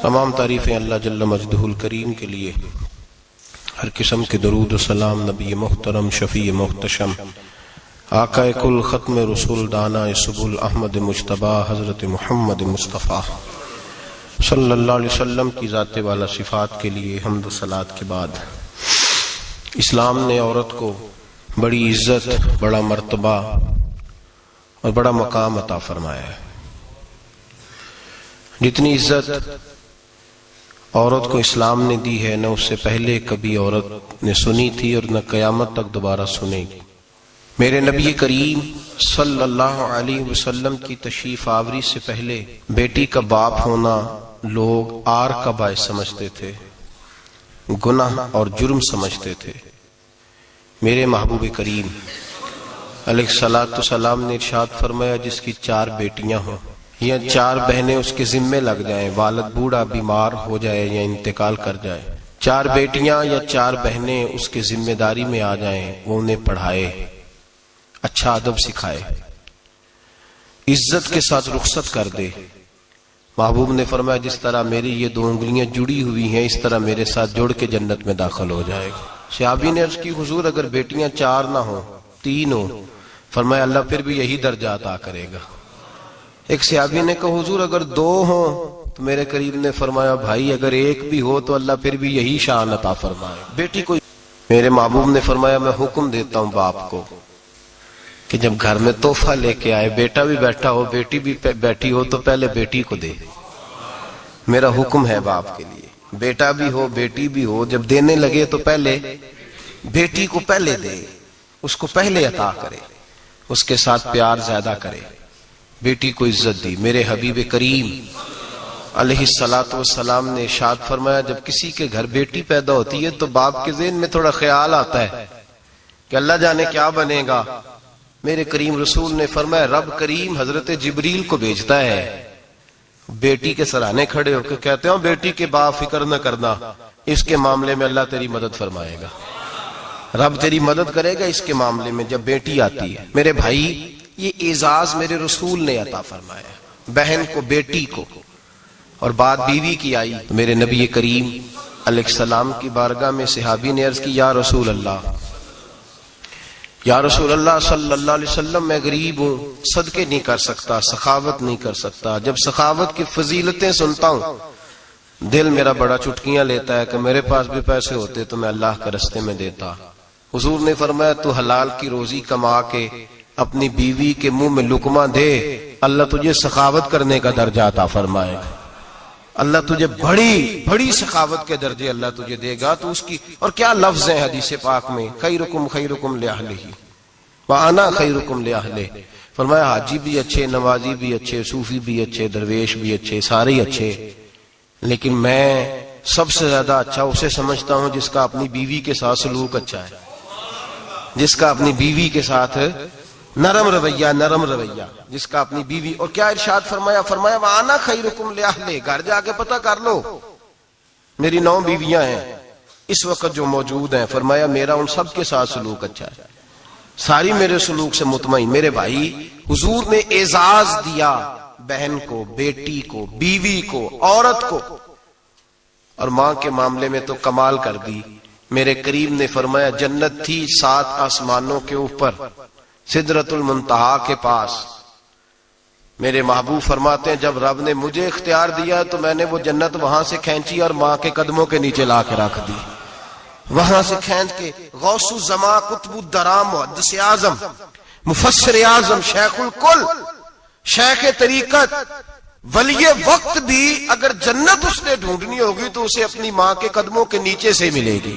تمام تعریفیں اللہ جل مجدہ الکریم کے لیے، ہر قسم کے درود و سلام نبی محترم شفیع محتشم آقا کل ختم رسول دانا سبل احمد مجتبی حضرت محمد مصطفیٰ صلی اللہ علیہ وسلم کی ذات والا صفات کے لیے حمد و صلات کے بعد، اسلام نے عورت کو بڑی عزت، بڑا مرتبہ اور بڑا مقام عطا فرمایا ہے۔ جتنی عزت عورت کو اسلام نے دی ہے، نہ اس سے پہلے کبھی عورت نے سنی تھی اور نہ قیامت تک دوبارہ سنے گی۔ میرے نبی کریم صلی اللہ علیہ وسلم کی تشریف آوری سے پہلے بیٹی کا باپ ہونا لوگ آر کا باعث سمجھتے تھے، گناہ اور جرم سمجھتے تھے۔ میرے محبوب کریم علیہ الصلوۃ والسلام نے ارشاد فرمایا، جس کی 4 بیٹیاں ہوں یا 4 بہنیں اس کے ذمے لگ جائیں، والد بوڑھا بیمار ہو جائے یا انتقال کر جائے، 4 بیٹیاں یا 4 بہنیں اس کے ذمہ داری میں آ جائیں، وہ انہیں پڑھائے، اچھا ادب سکھائے، عزت کے ساتھ رخصت کر دے۔ محبوب نے فرمایا، جس طرح میری یہ 2 انگلیاں جڑی ہوئی ہیں، اس طرح میرے ساتھ جڑ کے جنت میں داخل ہو جائے گا۔ صحابی نے عرض کی، حضور اگر بیٹیاں 4 نہ ہوں، 3 ہوں؟ فرمایا اللہ پھر بھی یہی درجہ عطا کرے گا۔ ایک صحابی نے کہا، حضور اگر 2 ہوں؟ تو میرے قریب نے فرمایا، بھائی اگر 1 بھی ہو تو اللہ پھر بھی یہی شان عطا فرمائے بیٹی کو۔ میرے محبوب نے فرمایا، میں حکم دیتا ہوں باپ کو کہ جب گھر میں تحفہ لے کے آئے، بیٹا بھی بیٹھا ہو بیٹی بھی بیٹھی ہو، تو پہلے بیٹی کو دے۔ میرا حکم ہے باپ کے لیے، بیٹا بھی ہو بیٹی بھی ہو، جب دینے لگے تو پہلے بیٹی کو پہلے دے، اس کو پہلے عطا کرے، اس کے ساتھ پیار زیادہ کرے، بیٹی کو عزت دی۔ میرے حبیب کریم علیہ الصلوۃ والسلام نے ارشاد فرمایا، جب کسی کے گھر بیٹی پیدا ہوتی ہے تو باپ کے ذہن میں تھوڑا خیال آتا ہے کہ اللہ جانے کیا بنے گا۔ میرے کریم رسول نے فرمایا، رب کریم حضرت جبریل کو بھیجتا ہے، بیٹی کے سرانے کھڑے ہو کے کہتے ہیں، بیٹی کے باپ فکر نہ کرنا، اس کے معاملے میں اللہ تیری مدد فرمائے گا، رب تیری مدد کرے گا اس کے معاملے میں جب بیٹی آتی ہے۔ میرے بھائی، یہ اعزاز میرے رسول نے عطا فرمایا، بہن کو بیٹی کو، اور بات بیوی کی آئی تو میرے نبی کریم علیہ السلام کی بارگاہ میں صحابی نے عرض کی، یا رسول اللہ، یا رسول اللہ صلی اللہ علیہ وسلم، میں غریب ہوں، صدقے نہیں کر سکتا، سخاوت نہیں کر سکتا۔ جب سخاوت کی فضیلتیں سنتا ہوں دل میرا بڑا چٹکیاں لیتا ہے کہ میرے پاس بھی پیسے ہوتے تو میں اللہ کے راستے میں دیتا۔ حضور نے فرمایا، تو حلال کی روزی کما کے اپنی بیوی کے منہ میں لقمہ دے، اللہ تجھے سخاوت کرنے کا درجہ عطا فرمائے گا، اللہ تجھے بڑی بڑی سخاوت کے درجے اللہ تجھے دے گا۔ تو اس کی، اور کیا لفظ ہیں حدیث پاک میں، خیرکم خیرکم لأہلہ وأنا خیرکم لأہلہ۔ فرمایا حاجی بھی اچھے، نمازی بھی اچھے، صوفی بھی اچھے، درویش بھی اچھے، سارے ہی اچھے، لیکن میں سب سے زیادہ اچھا اسے سمجھتا ہوں جس کا اپنی بیوی کے ساتھ سلوک اچھا ہے، جس کا اپنی بیوی کے ساتھ نرم رویہ، جس کا اپنی بیوی۔ اور کیا ارشاد فرمایا، فرمایا وَأَنَا خَيْرُكُمْ لِأَهْلِي۔ گھر جا کے پتہ کر لو، میری 9 بیویاں ہیں اس وقت جو موجود ہیں، فرمایا میرا ان سب کے ساتھ سلوک اچھا ہے، ساری میرے سلوک سے مطمئن۔ میرے بھائی، حضور نے اعزاز دیا بہن کو، بیٹی کو، بیوی کو، عورت کو، اور ماں کے معاملے میں تو کمال کر دی۔ میرے کریم نے فرمایا، جنت تھی 7 آسمانوں کے اوپر، سدرۃ المنتہا کے پاس۔ میرے محبوب فرماتے ہیں، جب رب نے مجھے اختیار دیا تو میں نے وہ جنت وہاں سے کھینچی اور ماں کے قدموں کے نیچے لا کے رکھ دی، وہاں سے کھینچ کے۔ غوث الزمان، قطب الدرام، محدث اعظم، مفسر اعظم، شیخ الکل، شیخ طریقت، ولی وقت بھی اگر جنت اس نے ڈھونڈنی ہوگی تو اسے اپنی ماں کے قدموں کے نیچے سے ملے گی۔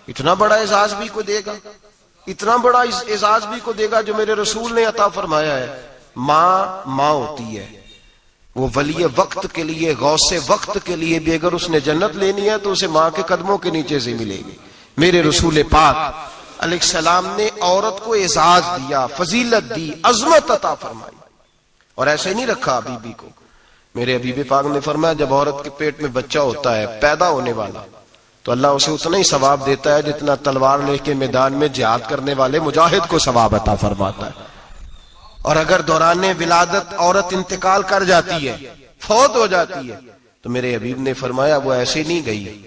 اتنا بڑا اعزاز بھی کو دے گا، اتنا بڑا اعزاز بھی کو دے گا جو میرے رسول نے عطا فرمایا ہے۔ ماں ہوتی ہے، وہ ولی وقت کے لیے، غوث وقت کے لیے بھی اگر اس نے جنت لینی ہے تو اسے ماں کے قدموں کے نیچے سے ملے گی۔ میرے رسول پاک علیہ السلام نے عورت کو اعزاز دیا، فضیلت دی، عظمت عطا فرمائی، اور ایسے نہیں رکھا بیوی کو۔ میرے حبیب پاک نے فرمایا، جب عورت کے پیٹ میں بچہ ہوتا ہے پیدا ہونے والا، تو اللہ اسے اتنا ہی ثواب دیتا ہے جتنا تلوار لے کے میدان میں جہاد کرنے والے مجاہد کو ثواب عطا فرماتا ہے۔ اور اگر دوران ولادت عورت انتقال کر جاتی ہے، فوت ہو جاتی ہے، تو میرے حبیب نے فرمایا وہ ایسے نہیں گئی،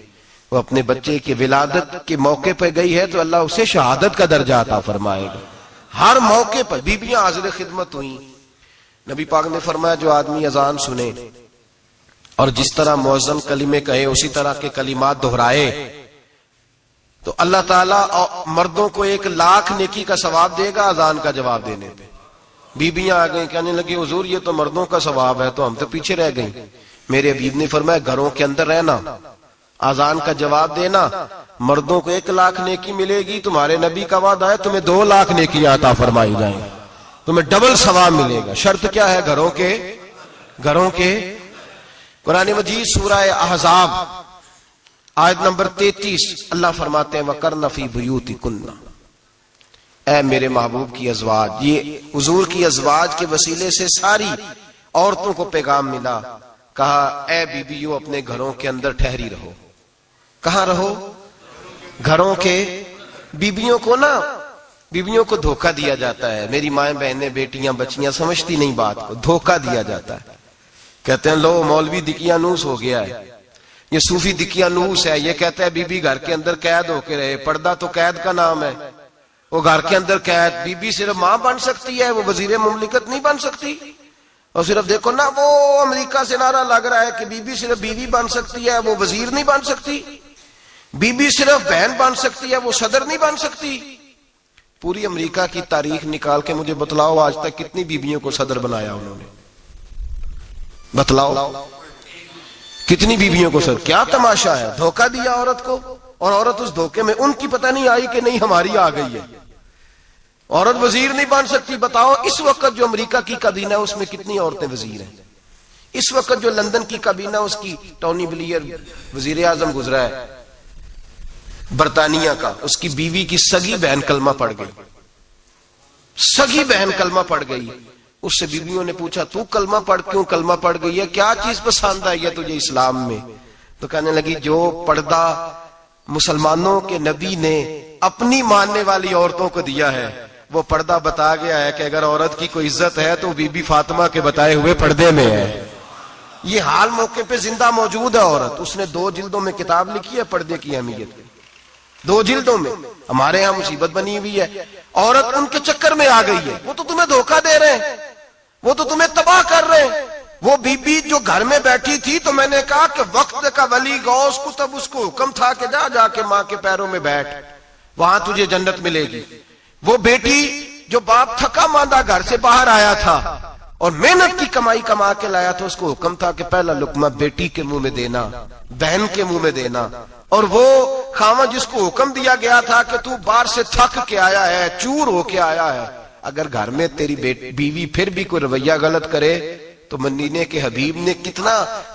وہ اپنے بچے کی ولادت کے موقع پہ گئی ہے تو اللہ اسے شہادت کا درجہ عطا فرمائے گا۔ ہر موقع پر بیویاں حاضر خدمت ہوئیں۔ نبی پاک نے فرمایا جو آدمی اذان سنے اور جس طرح مؤذن کلمے کہے اسی طرح کے کلمات دہرائے تو اللہ تعالیٰ مردوں کو 1,00,000 نیکی کا ثواب دے گا اذان کا جواب دینے پہ۔ بیویاں آ گئیں، کہنے لگی حضور یہ تو مردوں کا ثواب ہے، تو ہم تو پیچھے رہ گئیں۔ میرے حبیب نے فرمایا گھروں کے اندر رہنا، اذان کا جواب دینا، مردوں کو 1,00,000 نیکی ملے گی، تمہارے نبی کا وعدہ ہے تمہیں 2,00,000 نیکی عطا فرمائی جائیں، تمہیں ڈبل ثواب ملے گا۔ شرط کیا ہے؟ گھروں کے قرآن مجید سورہ احزاب آیت نمبر 33 اللہ فرماتے ہیں وَقَرْنَ فِي بُيُوتِكُنَّ، اے میرے محبوب کی ازواج، یہ حضور کی ازواج کے وسیلے سے ساری عورتوں کو پیغام ملا۔ کہا اے بیویوں اپنے گھروں کے اندر ٹھہری رہو۔ کہاں رہو؟ گھروں کے۔ بیویوں کو دھوکہ دیا جاتا ہے، میری مائیں بہنیں بیٹیاں بچیاں سمجھتی نہیں بات کو، دھوکہ دیا جاتا ہے۔ کہتے ہیں لو مولوی دکیانوس ہو گیا ہے، یہ صوفی دکیانوس ہے، یہ کہتا ہے بی بی گھر کے اندر قید ہو کے رہے، پردہ تو قید کا نام ہے، وہ گھر کے اندر قید، بی بی صرف ماں بن سکتی ہے، وہ وزیر مملکت نہیں بن سکتی۔ اور صرف دیکھو نا وہ امریکہ سے نعرہ لگ رہا ہے کہ بی بی صرف بیوی بن سکتی ہے، وہ وزیر نہیں بن سکتی، بی بی صرف بہن بن سکتی ہے، وہ صدر نہیں بن سکتی۔ پوری امریکہ کی تاریخ نکال کے مجھے بتلاؤ آج تک کتنی بیویوں کو صدر بنایا انہوں نے، بتلاؤ کتنی بیویوں کو صدر۔ کیا تماشا ہے، دھوکہ دیا عورت کو، اور عورت اس دھوکے میں ان کی پتہ نہیں آئی کہ نہیں ہماری آ گئی ہے۔ عورت وزیر نہیں بن سکتی۔ بتاؤ اس وقت جو امریکہ کی کابینہ ہے اس میں کتنی عورتیں وزیر ہیں؟ اس وقت جو لندن کی کابینہ اس کی ٹونی بلیئر وزیر اعظم گزرا ہے برطانیہ کا، اس کی بیوی کی سگی بہن کلمہ پڑھ گئی، سگی بہن کلمہ پڑھ گئی۔ اس سے بیویوں نے پوچھا تو کلمہ پڑھ کیوں کلمہ پڑھ گئی ہے، کیا چیز پسند آئی ہے تجھے اسلام میں؟ تو کہنے لگی جو پردہ مسلمانوں کے نبی نے اپنی ماننے والی عورتوں کو دیا ہے وہ پردہ بتا گیا ہے کہ اگر عورت کی کوئی عزت ہے تو بی بی فاطمہ کے بتائے ہوئے پردے میں ہے۔ یہ حال موقع پہ زندہ موجود ہے عورت، اس نے 2 جلدوں میں کتاب لکھی ہے پردے کی اہمیت، 2 جلدوں میں۔ ہمارے ہاں مصیبت بنی ہوئی ہے، عورت ان کے چکر میں آ گئی ہے، وہ تو تمہیں دھوکہ دے رہے ہیں، وہ تو تمہیں تباہ کر رہے ہیں۔ وہ بی بی جو گھر میں بیٹھی تھی تو میں نے کہا کہ وقت کا ولی غوث کتب اس کو حکم تھا کہ جا کے ماں کے پیروں میں بیٹھ، وہاں تجھے جنت ملے گی۔ وہ بیٹی جو باپ تھکا ماندہ گھر سے باہر آیا تھا اور محنت کی کمائی کما کے لایا تھا، اس کو حکم تھا کہ پہلا لقمہ بیٹی کے منہ میں دینا، بہن کے منہ میں دینا۔ اور وہ خاوند جس کو حکم دیا گیا تھا کہ تو باہر سے تھک کے آیا ہے، چور ہو کے آیا ہے، اگر گھر میں تیری بیوی پھر بھی کوئی رویہ غلط کرے تو مدینے کے حبیب نے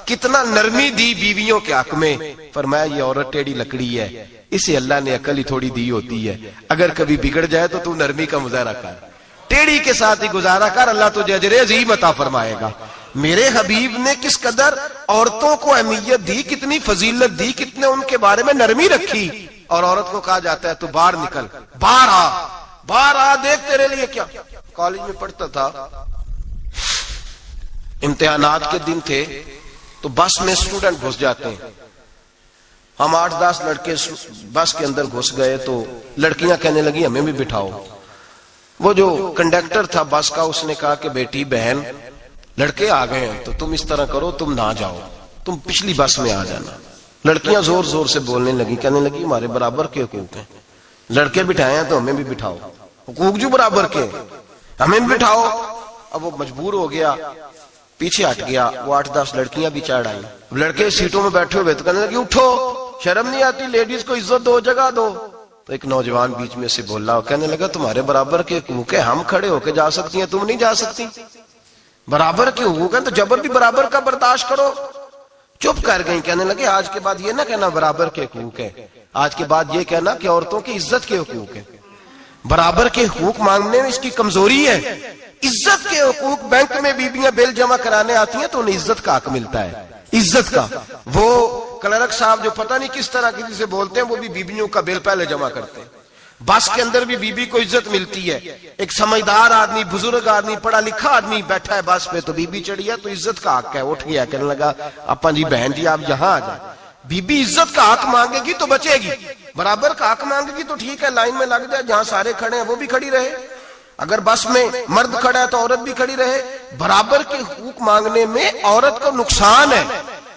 کتنا نرمی دی بیویوں کے حق میں۔ فرمایا یہ عورت ٹیڑھی لکڑی ہے، اسے اللہ نے عقل ہی تھوڑی دی ہوتی ہے، اگر کبھی بگڑ جائے تو نرمی کا مظاہرہ کر، ٹیڑھی کے ساتھ ہی گزارا کر، اللہ تجھے اجر عظیم عطا فرمائے گا۔ میرے حبیب نے کس قدر عورتوں کو اہمیت دی، کتنی فضیلت دی، کتنے ان کے بارے میں نرمی رکھی۔ اور عورت کو کہا جاتا ہے تو باہر نکل، باہر آ دیکھ تیرے لیے کیا۔ کالج میں پڑھتا تھا، امتحانات کے دن تھے تو بس میں اسٹوڈنٹ گھس جاتے ہیں، ہم 8-10 لڑکے بس کے اندر گھس گئے تو لڑکیاں کہنے لگی ہمیں بھی بٹھاؤ۔ وہ جو کنڈکٹر تھا بس کا اس نے کہا کہ بیٹی بہن لڑکے آ گئے ہیں تو تم اس طرح کرو، تم نہ جاؤ، تم پچھلی بس میں آ جانا۔ لڑکیاں زور زور سے بولنے لگی، کہنے لگی ہمارے برابر کے حقوق ہیں، لڑکے بٹھائے ہیں تو ہمیں بھی بٹھاؤ، حقوق جو برابر کے ہمیں بھی بٹھاؤ۔ اب وہ مجبور ہو گیا، پیچھے ہٹ گیا، وہ 8-10 لڑکیاں بھی چڑھ آئیں، لڑکے سیٹوں میں بیٹھے ہوئے تو کہنے لگی اٹھو، شرم نہیں آتی، لیڈیز کو عزت دو، جگہ دو۔ تو ایک نوجوان بیچ میں سے بولا، کہنے لگا تمہارے برابر کے حقوق ہیں، ہم کھڑے ہو کے جا سکتی ہیں، تم نہیں جا سکتی، برابر کے حقوق ہیں تو جبر بھی برابر کا برداشت کرو۔ چپ کر گئیں، کہنے لگے آج کے بعد یہ نہ کہنا برابر کے حقوق ہیں، آج کے بعد یہ کہنا کہ عورتوں کی عزت کے حقوق ہیں۔ برابر کے حقوق مانگنے میں اس کی کمزوری ہے۔ عزت کے حقوق، بینک میں بیویاں بل جمع کرانے آتی ہیں تو انہیں عزت کا حق ملتا ہے، عزت کا۔ وہ کلرک صاحب جو پتہ نہیں کس طرح کسی سے بولتے ہیں وہ بھی بیویوں کا بل پہلے جمع کرتے ہیں، بس کے اندر بھی بی بی کو عزت ملتی ہے. ایک سمجھدار آدمی، بزرگ آدمی، پڑھا لکھا آدمی بیٹھا ہے بس پہ تو بی بی چڑھی ہے تو عزت کا حق ہے. اٹھ گیا کہنے لگا اپا جی بہن جی آپ یہاں آ جائیں. بی بی عزت کا حق مانگے گی تو بچے گی، برابر کا حق مانگے گی تو ٹھیک ہے لائن میں لگ جائے، جہاں سارے کھڑے ہیں وہ بھی کھڑی رہے. اگر بس میں مرد کھڑا ہے تو عورت بھی کھڑی رہے. برابر کے حقوق مانگنے میں عورت کو نقصان ہے،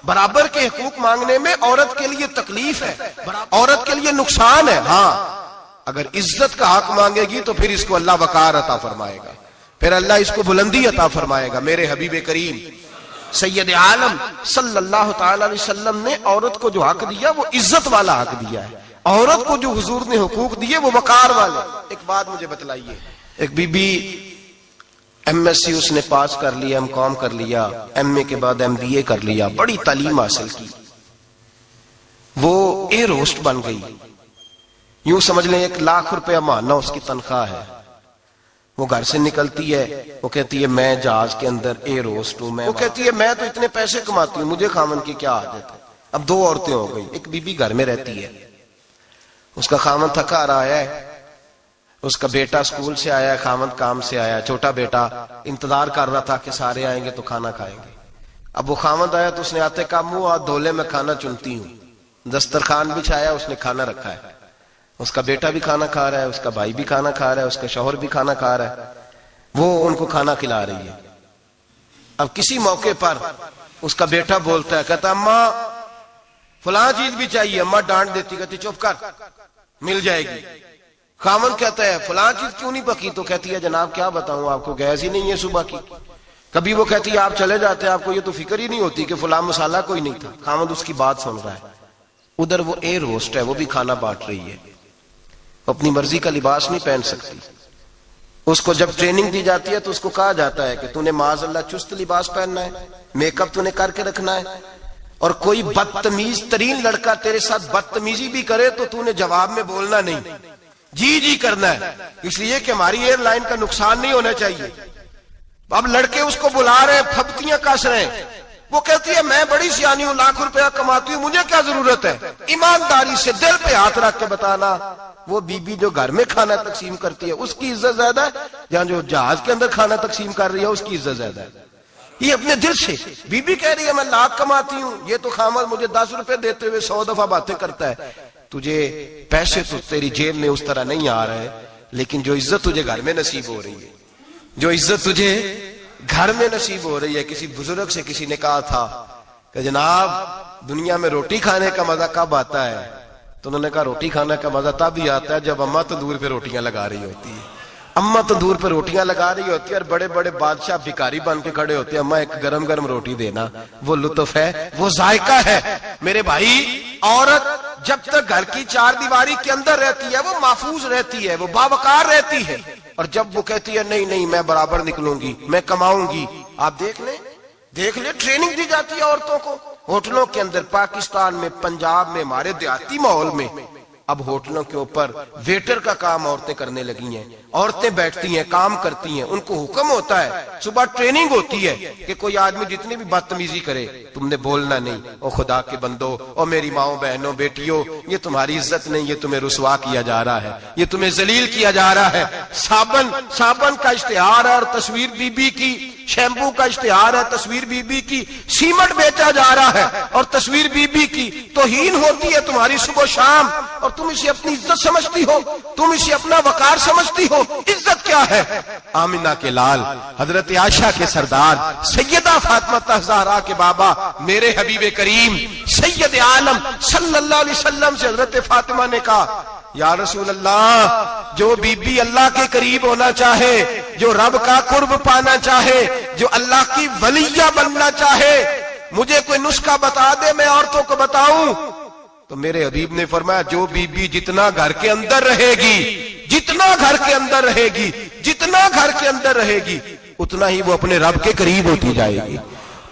برابر کے حقوق مانگنے میں عورت کے لیے تکلیف ہے، عورت کے لیے نقصان ہے. ہاں اگر عزت کا حق مانگے گی تو پھر اس کو اللہ وقار عطا فرمائے گا، پھر اللہ اس کو بلندی عطا فرمائے گا. میرے حبیب کریم سید عالم صلی اللہ تعالی علیہ وسلم نے عورت کو جو حق دیا وہ عزت والا حق دیا ہے. عورت کو جو حضور نے حقوق دیے وہ وقار والے. ایک بات مجھے بتلائیے، ایک B B M S C اس نے پاس کر لیا، ایم کام کر لیا، ایم اے کے بعد ایم بی اے کر لیا، بڑی تعلیم حاصل کی، وہ ایئر ہوسٹ بن گئی. یوں سمجھ لیں 1 لاکھ روپیہ ماہانہ اس کی تنخواہ ہے. وہ گھر سے نکلتی ہے، وہ کہتی ہے میں جہاز کے اندر ایئر ہوسٹ ہوں. وہ کہتی ہے میں تو اتنے پیسے کماتی ہوں، مجھے خاوند کی کیا عادت ہے. اب 2 عورتیں ہو گئی. ایک بی بی گھر میں رہتی ہے، اس کا خاوند تھکا رہا ہے، اس کا بیٹا اسکول سے آیا ہے، خاوند کام سے آیا، چھوٹا بیٹا انتظار کر رہا تھا کہ سارے آئیں گے تو کھانا کھائیں گے. اب وہ خاوند آیا تو اس نے آتے کہا منہ ہاتھ دھو لے میں کھانا چنتی ہوں. دسترخوان بچھایا، اس نے کھانا رکھا ہے، اس کا بیٹا بھی کھانا کھا رہا ہے، اس کا بھائی بھی کھانا کھا رہا ہے، اس کا شوہر بھی کھانا کھا رہا ہے، وہ ان کو کھانا کھلا رہی ہے. اب کسی موقع پر اس کا بیٹا بولتا ہے، کہتا اماں فلاں چیز بھی چاہیے. اماں ڈانٹ دیتی، کہتی چپ کر مل جائے گی. خاوند کہتا ہے فلاں چیز کیوں نہیں پکی؟ تو کہتی ہے جناب کیا بتاؤں آپ کو، گیس ہی نہیں ہے صبح کی. کبھی وہ کہتی ہے آپ چلے جاتے ہیں، آپ کو یہ تو فکر ہی نہیں ہوتی کہ فلاں مسالہ کوئی نہیں تھا. خاوند اس کی بات سن رہا ہے. ادھر وہ ایئر ہوسٹ ہے، وہ بھی کھانا بانٹ رہی ہے، اپنی مرضی کا لباس نہیں پہن سکتی. اس کو جب ٹریننگ دی جاتی ہے تو اس کو کہا جاتا ہے کہ تو نے معاذ اللہ چست لباس پہننا ہے، میک اپ تو نے کر کے رکھنا ہے، اور کوئی بدتمیز ترین لڑکا تیرے ساتھ بدتمیزی بھی کرے تو نے جواب میں بولنا نہیں، جی جی کرنا ہے، اس لیے کہ ہماری ایئر لائن کا نقصان نہیں ہونا چاہیے. اب لڑکے اس کو بلا رہے، پھپتیاں کس رہے ہیں. وہ کہتی ہے میں بڑی سیانی ہوں، لاکھ روپیہ کماتی ہوں، مجھے کیا ضرورت ہے. ایمانداری سے دل پہ ہاتھ رکھ کے بتانا، وہ بی بی جو گھر میں کھانا تقسیم کرتی ہے اس کی عزت زیادہ ہے، جہاں جو جہاز کے اندر کھانا تقسیم کر رہی ہے اس کی عزت زیادہ ہے. یہ اپنے دل سے بی بی کہہ رہی ہے میں لاکھ کماتی ہوں، یہ تو خامد مجھے 10 روپے دیتے ہوئے 100 دفعہ باتیں کرتا ہے. تجھے پیسے تو تیری جیب میں اس طرح نہیں آ رہے، لیکن جو عزت تجھے گھر میں نصیب ہو رہی ہے، جو عزت تجھے گھر میں نصیب ہو رہی ہے. کسی بزرگ سے کسی نے کہا تھا کہ جناب دنیا میں روٹی کھانے کا مزہ کب آتا ہے؟ تو انہوں نے کہا روٹی کھانے کا مزہ تب ہی آتا ہے جب اماں تندور پہ روٹیاں لگا رہی ہوتی ہے. اماں تندور پہ روٹیاں لگا رہی ہوتی ہے اور بڑے بڑے بادشاہ بھکاری بن کے کھڑے ہوتے ہیں، اماں ایک گرم گرم روٹی دینا. وہ لطف ہے، وہ ذائقہ ہے. میرے بھائی عورت جب تک گھر کی 4 دیواری کے اندر رہتی ہے وہ محفوظ رہتی ہے، وہ باوقار رہتی ہے. اور جب وہ کہتی ہے نہیں نہیں میں برابر نکلوں گی، میں کماؤں گی. آپ دیکھ لیں ٹریننگ دی جاتی ہے عورتوں کو ہوٹلوں کے اندر. پاکستان میں، پنجاب میں، ہمارے دیہاتی ماحول میں اب ہوٹلوں کے اوپر ویٹر کا کام عورتیں کرنے لگی ہیں. عورتیں بیٹھتی ہیں، کام کرتی ہیں، ان کو حکم ہوتا ہے، صبح ٹریننگ ہوتی ہے کہ کوئی آدمی جتنی بھی بدتمیزی کرے تم نے بولنا نہیں. او خدا کے بندو، او میری ماؤں بہنوں بیٹیوں، یہ تمہاری عزت نہیں، یہ تمہیں رسوا کیا جا رہا ہے، یہ تمہیں ذلیل کیا جا رہا ہے. صابن کا اشتہار ہے اور تصویر بی بی کی، شیمپو کا اشتہار ہے تصویر بی بی کی، سیمنٹ بیچا جا رہا ہے اور تصویر بی بی کی. توہین ہوتی ہے تمہاری صبح و شام اور تم اسے اپنی عزت سمجھتی ہو، تم اسے اپنا وقار سمجھتی ہو. عزت کیا ہے؟ آمنہ کے لال، حضرت عائشہ کے سردار، سیدہ فاطمہ زہرا کے بابا، میرے حبیب کریم سید عالم صلی اللہ علیہ وسلم سے حضرت فاطمہ نے کہا یا رسول اللہ، جو بی بی اللہ کے قریب ہونا چاہے، جو رب کا قرب پانا چاہے، جو اللہ کی ولیہ بننا چاہے، مجھے کوئی نسخہ بتا دے میں عورتوں کو بتاؤں. تو میرے حبیب نے فرمایا جو بی بی جتنا گھر کے اندر رہے گی، جتنا گھر کے اندر رہے گی، جتنا گھر کے اندر رہے گی، اتنا ہی وہ اپنے رب کے قریب ہوتی جائے گی،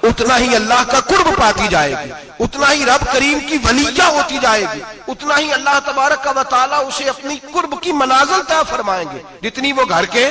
اتنا ہی اللہ کا قرب پاتی جائے گی، اتنا ہی رب کریم کی ولیہ ہوتی جائے گی، اتنا ہی اللہ تبارک و تعالی اسے اپنی قرب کی منازل طے فرمائیں گے جتنی وہ گھر کے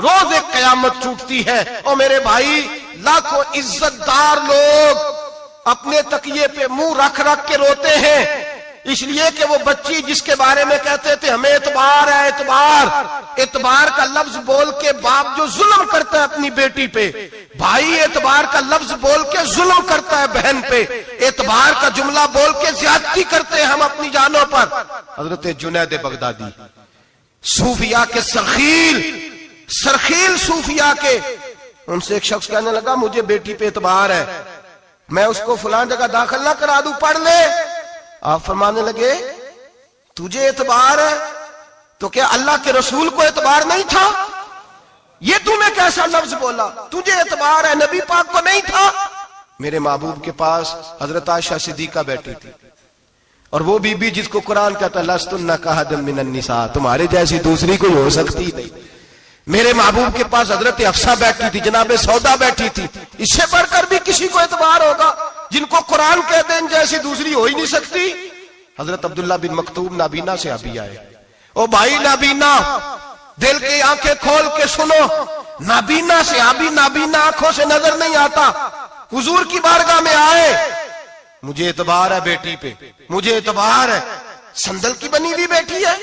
روز ایک قیامت ٹوٹتی ہے۔ اور میرے بھائی لاکھوں عزت دار لوگ اپنے تکیے پہ منہ رکھ رکھ کے روتے ہیں، اس لیے کہ وہ بچی جس کے بارے میں کہتے تھے ہمیں اعتبار ہے، اعتبار کا لفظ بول کے باپ جو ظلم کرتا ہے اپنی بیٹی پہ، بھائی اعتبار کا لفظ بول کے ظلم کرتا ہے بہن پہ، اعتبار کا جملہ بول کے زیادتی کرتے ہیں ہم اپنی جانوں پر۔ حضرت جنید بغدادی صوفیاء کے سرخیل صوفیاء کے، ان سے ایک شخص کہنے لگا مجھے بیٹی پہ اعتبار ہے، میں اس کو فلان جگہ داخل نہ کرا دوں، پڑھ لے۔ آپ فرمانے لگے تجھے اعتبار ہے تو کیا اللہ کے رسول کو اعتبار نہیں تھا؟ یہ تمہیں کیسا لفظ بولا؟ تجھے اعتبار ہے، نبی پاک کو نہیں تھا؟ میرے محبوب کے پاس حضرت عائشہ صدیقہ بیٹھی تھی، اور وہ بی بی جس کو قرآن کہتا ہے لستن کاحد من النساء، تمہارے جیسی دوسری کوئی ہو سکتی نہیں۔ میرے محبوب کے پاس حضرت حفصہ بیٹھی تھی، جناب سودا بیٹھی تھی، اس سے بڑھ کر بھی کسی کو اعتبار ہوگا جن کو قرآن کہتے ہیں جیسی دوسری ہو ہی نہیں سکتی۔ حضرت عبداللہ بن مکتوم نابینا سے ابھی آئے، او بھائی نابینا دل کی آنکھیں کھول کے سنو، نابینا سے ابھی نابینا آنکھوں سے نظر نہیں آتا، حضور کی بارگاہ میں آئے، مجھے اعتبار ہے بیٹی پہ، مجھے اعتبار ہے، سندل کی بنی ہوئی بیٹی ہے،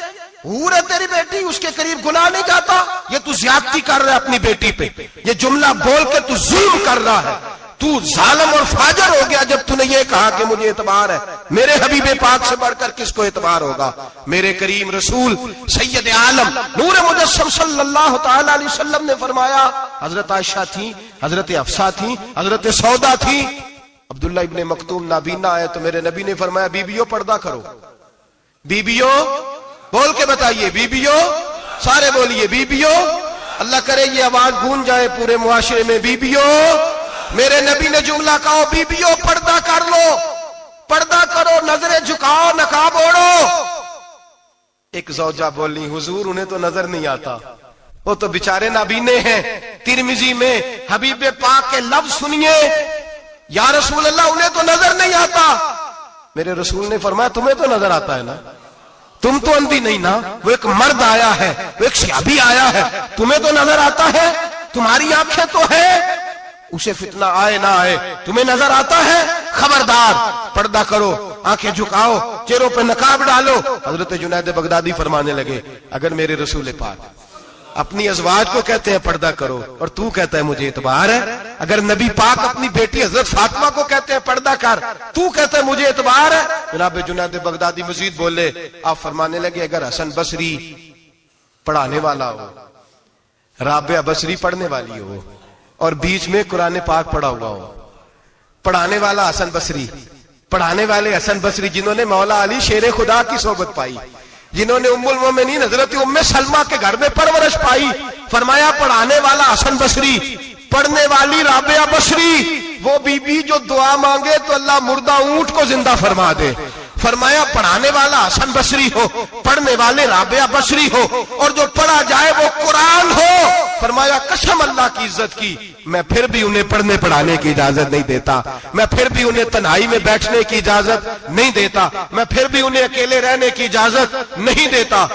حور ہے تیری بیٹی، اس کے قریب گناہ نہیں جاتا، یہ تو زیادتی کر رہا ہے اپنی بیٹی پہ، یہ جملہ بول کے تو ظلم کر رہا ہے، تو ظالم اور فاجر ہو گیا جب تو نے یہ کہا کہ مجھے اعتبار ہے۔ میرے حبیب پاک سے بڑھ کر کس کو اعتبار ہوگا؟ میرے کریم رسول سید عالم نور مجسم صلی اللہ تعالی علیہ وسلم نے فرمایا، حضرت عائشہ تھی، حضرت حفصہ تھی، حضرت سودا تھی، عبداللہ ابن مکتوم نابینا آئے تو میرے نبی نے فرمایا بیبیوں پردہ کرو، بیبیوں بول کے بتائیے، بیبیوں سارے بولیے، بیبیوں، اللہ کرے یہ آواز گونج جائے پورے معاشرے میں، بیبیوں۔ میرے نبی نے جملہ کہا بیبیوں پردہ کر لو، پردہ کرو، نظریں جھکاؤ، نقاب اوڑھو۔ ایک زوجہ بولی حضور انہیں تو نظر نہیں آتا، وہ تو بیچارے نابینے ہیں۔ ترمذی میں حبیب پاک کے لفظ سنیے، یا رسول اللہ انہیں تو نظر نہیں آتا۔ میرے رسول نے فرمایا تمہیں تو نظر آتا ہے نا، تم تو اندھی نہیں نا، وہ ایک مرد آیا ہے، وہ ایک صحابی آیا ہے، تمہیں تو نظر آتا ہے، تمہاری آنکھیں تو ہے، اسے فتنہ آئے نہ آئے تمہیں نظر آتا ہے، خبردار پردہ کرو، آنکھیں جھکاؤ، چہروں پہ نقاب ڈالو۔ حضرت جنید بغدادی فرمانے لگے اگر میرے رسول پاک اپنی ازواج کو کہتے ہیں پردہ کرو اور تو کہتا ہے مجھے اعتبار ہے، اگر نبی پاک اپنی بیٹی حضرت فاطمہ کو کہتے ہیں پردہ کر، تو کہتا ہے مجھے اعتبار ہے۔ جناب جنید بغدادی مزید بولے، آپ فرمانے لگے اگر حسن بصری پڑھانے والا ہو، رابعہ بصری پڑھنے والی ہو، اور بیچ میں قرآن پاک پڑھا ہوا ہو، پڑھانے والا حسن بصری، پڑھانے والے حسن بصری جنہوں نے مولا علی شیر خدا کی صحبت پائی، جنہوں نے ام المومنین حضرت ام سلمہ کے گھر میں پرورش پائی، فرمایا پڑھانے والا حسن بصری، پڑھنے والی رابعہ بصری، وہ بی بی جو دعا مانگے تو اللہ مردہ اونٹ کو زندہ فرما دے۔ فرمایا پڑھانے والا حسن بصری ہو، پڑھنے والے رابعہ بصری ہو، اور جو پڑھا جائے وہ قرآن ہو۔ فرمایا قسم اللہ کی عزت کی میں پھر بھی انہیں پڑھنے پڑھانے کی اجازت نہیں دیتا، میں پھر بھی انہیں تنہائی میں بیٹھنے کی اجازت نہیں دیتا، میں پھر بھی انہیں اکیلے رہنے کی اجازت نہیں دیتا،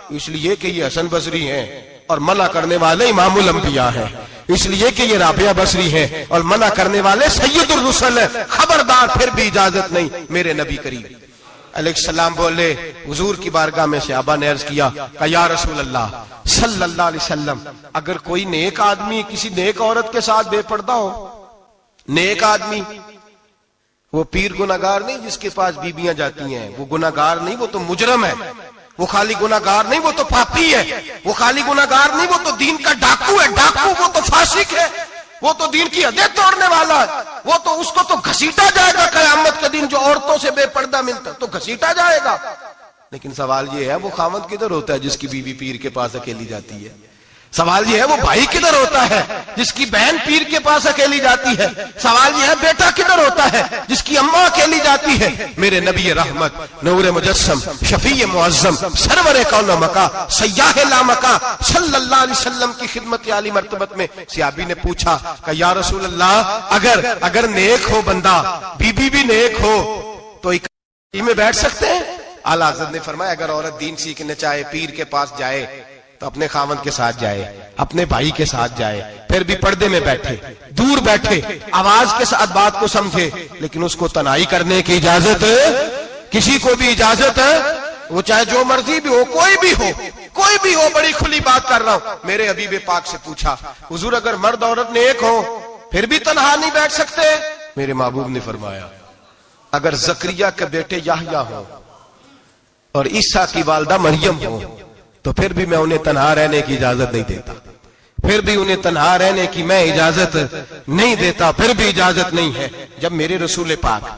اس لیے کہ یہ حسن بصری ہیں اور منع کرنے والے امام الانبیاء ہیں، اس لیے کہ یہ رابعہ بصری ہیں اور منع کرنے والے سید الرسل ہیں، خبردار پھر بھی اجازت نہیں۔ میرے نبی کریم علیہ السلام بولے، حضور کی بارگاہ میں صحابہ نے عرض کیا کہ یا رسول اللہ صلی اللہ علیہ وسلم اگر کوئی نیک آدمی کسی نیک عورت کے ساتھ بے پردہ ہو، نیک آدمی وہ پیر گناہگار نہیں جس کے پاس بیویاں جاتی ہیں، وہ گناہگار نہیں، وہ تو مجرم ہے، وہ خالی گناہگار نہیں، وہ تو پاپی ہے، وہ خالی گناہگار نہیں، وہ تو دین کا ڈاکو ہے، ڈاکو وہ تو فاسق ہے، وہ تو دین کی حدیں توڑنے والا ہے، وہ تو اس کو تو گھسیٹا جائے گا قیامت کے دن، جو عورتوں سے بے پردہ ملتا تو گھسیٹا جائے گا۔ لیکن سوال یہ ہے وہ خاوند کدھر ہوتا ہے جس کی بیوی پیر کے پاس اکیلی جاتی ہے؟ سوال یہ ہے وہ بھائی کدھر ہوتا ہے جس کی بہن پیر کے پاس اکیلی جاتی ہے؟ سوال یہ ہے بیٹا کدھر ہوتا ہے جس کی اماں اکیلی جاتی ہے؟ میرے نبی رحمت نور مجسم شفیع معظم سرور کون مکا سیاح لامکا صلی اللہ علیہ وسلم کی خدمت عالی مرتبت میں صحابی نے پوچھا کہ یا رسول اللہ اگر نیک ہو بندہ، بی بی بھی نیک ہو تو اکٹھی میں بیٹھ سکتے ہیں؟ اعلیٰ حضرت نے فرمایا اگر عورت دین سیکھنے چاہے پیر کے پاس جائے تو اپنے خاوند کے ساتھ جائے، اپنے بھائی کے ساتھ جائے، پھر بھی پردے میں بیٹھے، دور بیٹھے، آواز کے ساتھ بات کو سمجھے، لیکن اس کو تنہائی کرنے کی اجازت کسی کو بھی اجازت ہے، وہ چاہے جو مرضی بھی ہو، کوئی بھی ہو، بڑی کھلی بات کر رہا ہوں۔ میرے حبیب پاک سے پوچھا، حضور اگر مرد عورت نیک ہو پھر بھی تنہا نہیں بیٹھ سکتے؟ میرے محبوب نے فرمایا اگر زکریا کے بیٹے یحییٰ ہوں اور عیسیٰ کی والدہ مریم ہو تو پھر بھی میں انہیں تنہا رہنے کی اجازت نہیں دیتا، پھر بھی انہیں تنہا رہنے کی میں اجازت نہیں دیتا، پھر بھی اجازت نہیں ہے۔ جب میرے رسول پاک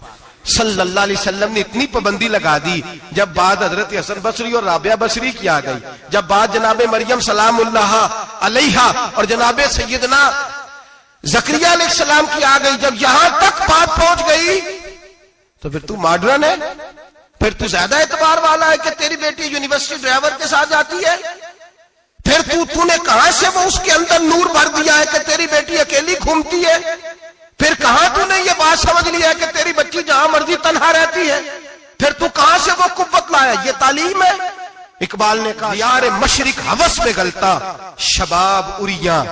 صلی اللہ علیہ وسلم نے اتنی پابندی لگا دی، جب بات حضرت حسن بصری اور رابعہ بصری کی آ گئی، جب بات جناب مریم سلام اللہ علیہا اور جناب سیدنا زکریا علیہ السلام کی آ گئی، جب یہاں تک بات پہنچ گئی تو پھر تو ماڈرن ہے، پھر تو زیادہ اعتبار والا ہے کہ تیری بیٹی یونیورسٹی ڈرائیور کے ساتھ جاتی ہے، پھر تو نے کہاں سے وہ اس کے اندر نور بھر دیا ہے کہ تیری بیٹی اکیلی گھومتی ہے، پھر کہاں تو نے یہ بات سمجھ لیا ہے کہ تیری بچی جہاں مرضی تنہا رہتی ہے، پھر تو کہاں سے وہ قوت لایا؟ یہ تعلیم ہے۔ اقبال نے کہا یار مشرق ہوس میں گلتا، شباب اریاں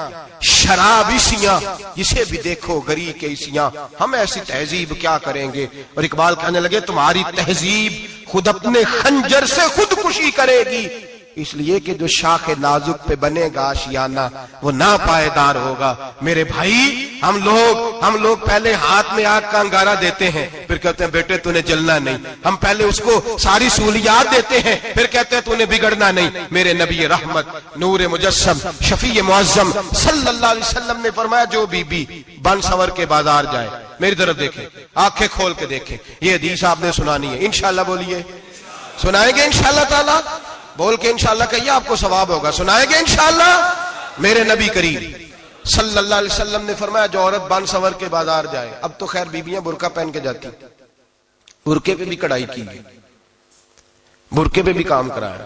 شراب عیسیاں، جسے بھی دیکھو گری کے عیسیاں، ہم ایسی تہذیب کیا کریں گے؟ اور اقبال کہنے لگے تمہاری تہذیب خود اپنے خنجر سے خودکشی کرے گی، اس لیے کہ جو شاخ نازک پہ بنے گا آشیانہ وہ ناپائیدار ہوگا۔ میرے بھائی ہم لوگ پہلے ہاتھ میں آگ کا انگارہ دیتے ہیں، پھر کہتے ہیں بیٹے تو نے جلنا نہیں، ہم پہلے اس کو ساری سہولیات دیتے ہیں، پھر کہتے ہیں تو نے بگڑنا نہیں۔ میرے نبی رحمت نور مجسم شفیع معظم صلی اللہ علیہ وسلم نے فرمایا جو بی بی بن سور کے بازار جائے، میری طرف دیکھیں، آنکھیں کھول کے دیکھیں، یہ حدیث آپ نے سنانی ہے، انشاءاللہ بولیے، سنائیں گے انشاءاللہ تعالی، بول کے انشاءاللہ کہیے آپ کو ثواب ہوگا، سنائیں گے انشاءاللہ۔ میرے نبی کریم صلی اللہ علیہ وسلم نے فرمایا جو عورت بن سور کے بازار جائے، اب تو خیر بیویاں برقع پہن کے جاتی، برقعے پہ بھی کڑھائی کی ہے، برقعے پہ بھی کام کرایا،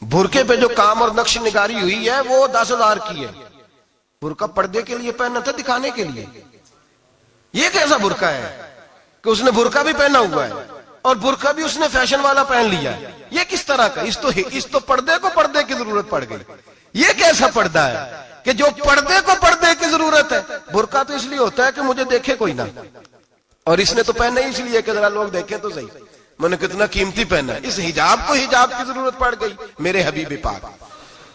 برقعے پہ جو کام اور نقش نگاری ہوئی ہے وہ 10,000 کی ہے۔ برقع پردے کے لیے پہننا تھا، دکھانے کے لیے؟ یہ کیسا برقع ہے کہ اس نے برقع بھی پہنا ہوا ہے اور برقع بھی اس نے فیشن والا پہن لیا ہے؟ یہ کس طرح کا؟ اس تو پردے کو پردے کی ضرورت پڑ گئی۔ یہ کیسا پردہ ہے کہ جو پردے کو پردے کی ضرورت ہے؟ برقع تو اس لیے ہوتا ہے کہ مجھے دیکھے کوئی نہ، اور اس نے تو پہنا ہی اس لیے کہ ذرا لوگ دیکھیں تو صحیح میں نے کتنا قیمتی پہنا ہے۔ اس حجاب کو حجاب کی ضرورت پڑ گئی۔ میرے حبیب پاک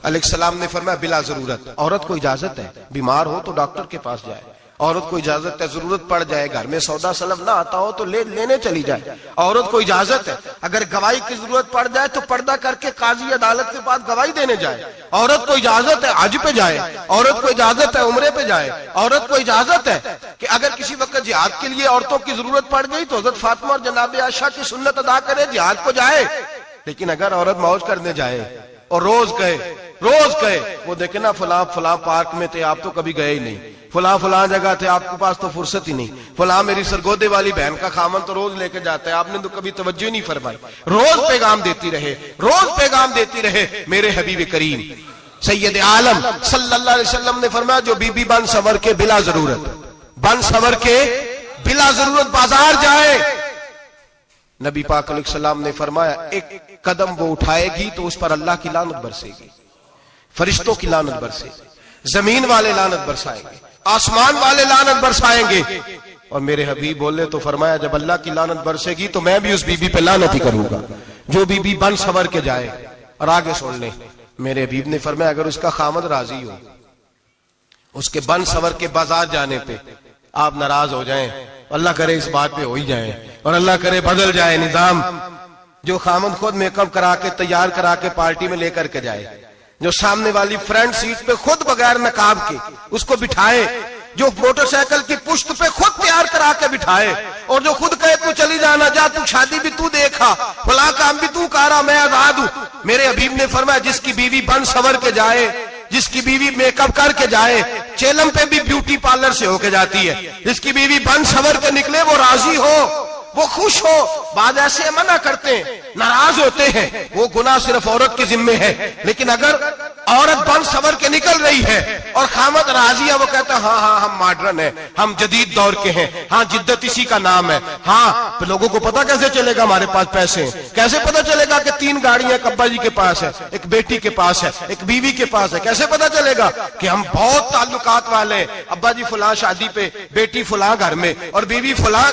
علیہ السلام نے فرمایا بلا ضرورت، عورت کو اجازت ہے بیمار ہو تو ڈاکٹر کے پاس جائے، عورت کو اجازت ہے ضرورت پڑ جائے گھر میں سودا سلف نہ آتا ہو تو لینے چلی جائے، عورت کو اجازت ہے اگر گواہی کی ضرورت پڑ جائے تو پردہ کر کے قاضی عدالت کے پاس گواہی دینے جائے، عورت کو اجازت ہے حج پہ جائے، عورت کو اجازت ہے عمرے پہ جائے، عورت کو اجازت ہے کہ اگر کسی وقت جہاد کے لیے عورتوں کی ضرورت پڑ گئی تو حضرت فاطمہ اور جناب عائشہ کی سنت ادا کرے، جہاد کو جائے۔ لیکن اگر عورت موج کرنے جائے اور روز گئے وہ دیکھے نا فلاں پارک میں تھے آپ تو کبھی گئے ہی نہیں، فلاں جگہ تھے آپ کے پاس تو فرصت ہی نہیں، فلاں میری سرگودے والی بہن کا خامن تو روز لے کے جاتا ہے آپ نے تو کبھی توجہ نہیں فرمائی۔ روز پیغام دیتی رہے۔ میرے حبیب کریم سید عالم صلی اللہ علیہ وسلم نے فرمایا جو بی بی بن سور کے بلا ضرورت بازار جائے، نبی پاک علیہ السلام نے فرمایا ایک قدم وہ اٹھائے گی تو اس پر اللہ کی لعنت برسے گی، فرشتوں کی لعنت برسے گی، زمین والے لعنت برسائیں گے، آسمان والے لعنت برسائیں گے۔ اور میرے حبیب بولے تو فرمایا جب اللہ کی لعنت برسے گی تو میں بھی اس بی بی پہ لعنت ہی کروں گا جو بی بی بن سور کے جائے۔ اور آگے سن لیں، میرے حبیب نے فرمایا اگر اس کا خامد راضی ہو اس کے بن سور کے بازار جانے پہ، آپ ناراض ہو جائیں، اللہ کرے اس بات پہ ہو ہی جائیں اور اللہ کرے بدل جائے نظام، جو خامد خود میک اپ کرا کے تیار کرا کے پارٹی میں لے کر کے جائے، جو سامنے والی فرنٹ سیٹ پہ خود بغیر نقاب کے اس کو بٹھائے، جو موٹر سائیکل کی پشت پہ خود تیار کرا کے بٹھائے اور جو خود کہے تو چلی جانا جا، تو شادی بھی تو دیکھا، فلاں کام بھی تو کرا، میں آزاد ہوں۔ میرے حبیب نے فرمایا جس کی بیوی بن سور کے جائے، جس کی بیوی میک اپ کر کے جائے، چیلم پہ بھی بیوٹی پارلر سے ہو کے جاتی ہے، جس کی بیوی بن سور کے نکلے وہ راضی ہو، وہ خوش ہو. بعض ایسے منع کرتے ہیں, ناراض ہوتے ہیں, وہ گناہ صرف عورت کے ذمے ہے. لیکن اگر عورت بن سور کے نکل رہی ہے اور خامد راضی ہے, وہ کہتا ہے ہاں ہاں ہم ماڈرن ہیں, ہم جدید دور کے ہیں, ہاں جدت اسی کا نام ہے. ہاں پھر لوگوں کو پتا کیسے چلے گا ہمارے پاس پیسے ہیں, کیسے پتا چلے گا کہ 3 گاڑیاں ایک ابا جی کے پاس ہے, ایک بیٹی کے پاس ہے, ایک بیوی کے پاس ہے, کیسے پتا چلے گا کہ ہم بہت تعلقات والے ہیں, ابا جی فلاں شادی پہ, بیٹی فلاں گھر میں اور بیوی فلاں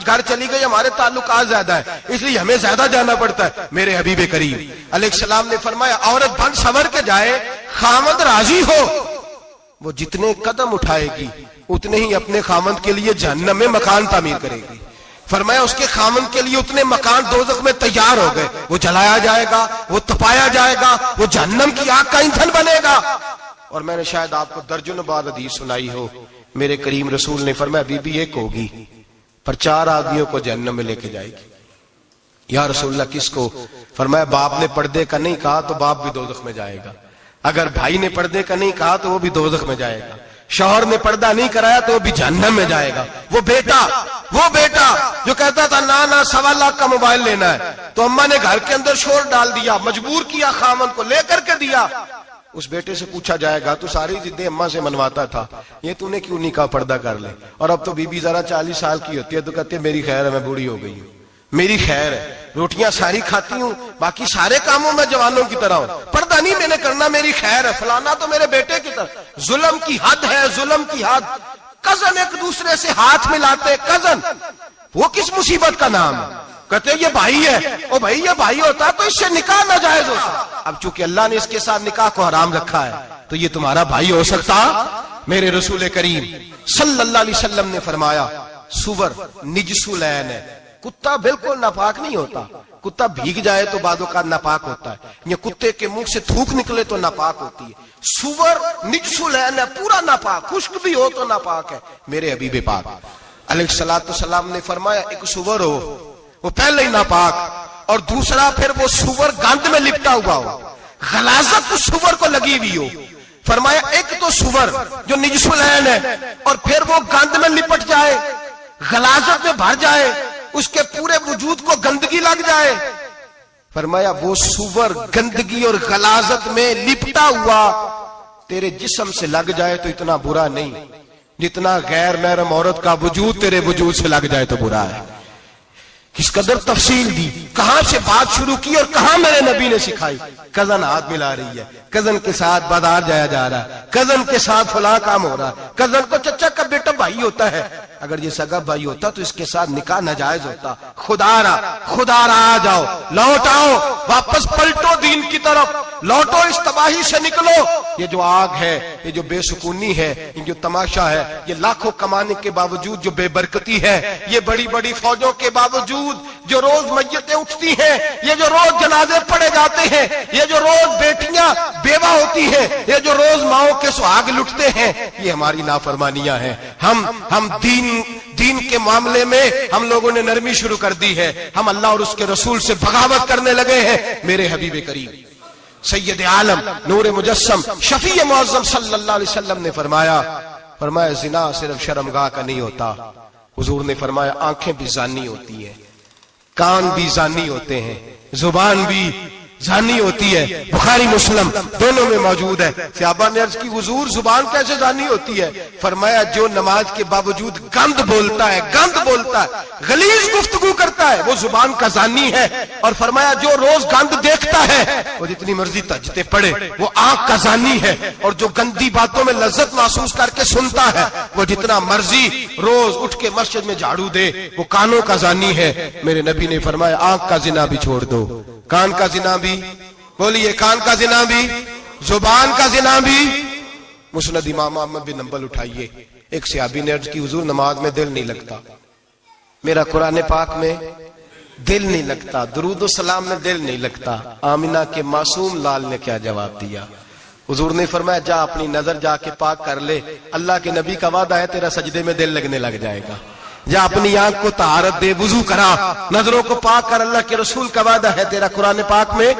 گھر چلی گئی, ہمارے تعلقات زیادہ ہے اس لیے ہمیں زیادہ جانا پڑتا ہے. میرے حبیب کریم علیہ السلام نے فرمایا عورت بن سور کے جائے, خامد راضی ہو, وہ جتنے قدم اٹھائے گی اتنے ہی اپنے خامد کے لیے جہنم میں مکان تعمیر کرے گی. فرمایا اس کے خامد کے لیے اتنے مکان دوزخ میں تیار ہو گئے, وہ جلایا جائے گا, وہ تپایا جائے گا, وہ جہنم کی آگ کا ایندھن بنے گا. اور میں نے شاید آپ کو درجنوں بار حدیث سنائی ہو, میرے کریم رسول نے فرمایا بی بی ایک ہوگی پر 4 آدمیوں کو جہنم میں لے کے جائے گی. یا رسول اللہ کس کو؟ فرمایا باپ نے پردے کا نہیں کہا تو باپ بھی دوزخ میں جائے گا, اگر بھائی نے پردے کا نہیں کہا تو وہ بھی دوزخ میں جائے گا, شوہر نے پردہ نہیں کرایا تو وہ بھی جہنم میں جائے گا. وہ بیٹا جو کہتا تھا نا 1.25 لاکھ کا موبائل لینا ہے, تو اماں نے گھر کے اندر شور ڈال دیا, مجبور کیا, خامن کو لے کر کے دیا. اس بیٹے سے پوچھا جائے گا تو ساری ضدیں اماں سے منواتا تھا, یہ تو نے کیوں نہیں کہا پردہ کر لے؟ اور اب تو بی بی ذرا 40 سال کی ہوتی ہے تو کہتے میری خیر ہے, میں بوڑھی ہو گئی ہوں, میری خیر ہے, روٹیاں ساری کھاتی ہوں, باقی سارے کاموں میں جوانوں کی طرح ہوں, پردہ نہیں میں نے کرنا, میری خیر ہے. فلانا تو میرے بیٹے کی طرح. ظلم کی حد ہے, ظلم کی حد. کزن ایک دوسرے سے ہاتھ ملاتے, کزن, وہ کس مصیبت کا نام ہے؟ کہتے یہ بھائی ہے, او بھائی یہ بھائی ہوتا تو اس سے نکاح ناجائز ہوتا. اب چونکہ اللہ نے اس کے ساتھ نکاح کو حرام رکھا ہے تو یہ تمہارا بھائی ہو سکتا؟ میرے رسول کریم صلی اللہ علیہ وسلم نے فرمایا سور نجس العین ہے. کتا بالکل ناپاک نہیں ہوتا, کتا بھیگ جائے تو بعض اوقات ناپاک ہوتا ہے, یا کتے کے منہ سے تھوک نکلے تو ناپاک ہوتی ہے. سور نجس العین ہے, پورا ناپاک, خشک بھی ہو تو ناپاک ہے. میرے حبیب پاک علیہ الصلوۃ والسلام نے فرمایا ایک سور ہو وہ پہلے ہی ناپاک, اور دوسرا پھر وہ سور گند میں لپٹا ہوا ہو, غلاظت اس سور کو لگی ہوئی ہو. فرمایا ایک تو سور جو نجس العین ہے اور پھر وہ گند میں لپٹ جائے, غلاظت میں بھر جائے, اس کے پورے وجود کو گندگی لگ جائے. فرمایا وہ سور گندگی اور غلاظت میں لپٹا ہوا تیرے جسم سے لگ جائے تو اتنا برا نہیں جتنا غیر محرم عورت کا وجود تیرے وجود سے لگ جائے تو برا ہے. کس قدر تفصیل دی, کہاں سے بات شروع کی اور کہاں میرے نبی نے سکھائی. کزن ہاتھ ملا رہی ہے, کزن کے ساتھ بازار جایا جا رہا ہے, کزن کے ساتھ فلاں کام ہو رہا ہے, کزن کو چچا کا بیٹا بھائی ہوتا ہے. اگر یہ سگا بھائی ہوتا تو اس کے ساتھ نکاح ناجائز ہوتا. خدا را آ جاؤ, لوٹ آؤ, واپس پلٹو دین کی طرف, لوٹو, اس تباہی سے نکلو. یہ جو آگ ہے, یہ جو بے سکونی ہے, یہ جو تماشا ہے, یہ لاکھوں کمانے کے باوجود جو بے برکتی ہے, یہ بڑی بڑی فوجوں کے باوجود جو روز میتیں اٹھتی ہیں, یہ جو روز جنازے پڑے جاتے ہیں, یہ جو روز بیٹیاں بیوہ ہوتی ہیں, یہ جو روز ماؤں کے سہاگ لٹتے ہیں, یہ ہماری نافرمانیاں ہیں. ہم دین کے معاملے میں ہم لوگوں نے نرمی شروع کر دی ہے, ہم اللہ اور اس کے رسول سے بغاوت کرنے لگے ہیں. میرے حبیب کریم سید عالم نور مجسم شفیع معظم صلی اللہ علیہ وسلم نے فرمایا زنا صرف شرمگاہ کا نہیں ہوتا. حضور نے فرمایا آنکھیں بھی زانی ہوتی ہیں, کان بھی زانی ہوتے ہیں, زبان بھی زانی ہوتی ہے. بخاری مسلم دونوں میں موجود ہے. صحابہ نے عرض کی حضور زبان کیسے زانی ہوتی ہے؟ فرمایا جو نماز کے باوجود گند بولتا ہے, غلیظ گفتگو کرتا ہے, وہ زبان کا زانی ہے. اور فرمایا جو روز گند دیکھتا ہے وہ جتنی مرضی تہجدیں پڑھے وہ آنکھ کا زانی ہے. اور جو گندی باتوں میں لذت محسوس کر کے سنتا ہے وہ جتنا مرضی روز اٹھ کے مسجد میں جھاڑو دے وہ کانوں کا زانی ہے. میرے نبی نے فرمایا آنکھ کا زنا بھی چھوڑ دو, کان کا زنا بھی, بولیے کان کا زنا بھی, زبان کا زنا بھی. مسند امام احمد بن حنبل اٹھائیے. ایک صحابی نے عرض کی حضور نماز میں دل نہیں لگتا, میرا قرآن پاک میں دل نہیں لگتا, درود و سلام میں دل نہیں لگتا. آمنہ کے معصوم لال نے کیا جواب دیا؟ حضور نے فرمایا جا اپنی نظر جا کے پاک کر لے, اللہ کے نبی کا وعدہ ہے تیرا سجدے میں دل لگنے لگ جائے گا. جا اپنی آنکھ کو طہارت دے, وضو کرا, نظروں کو پاک کر, اللہ کے رسول کا وعدہ ہے تیرا قرآن پاک میں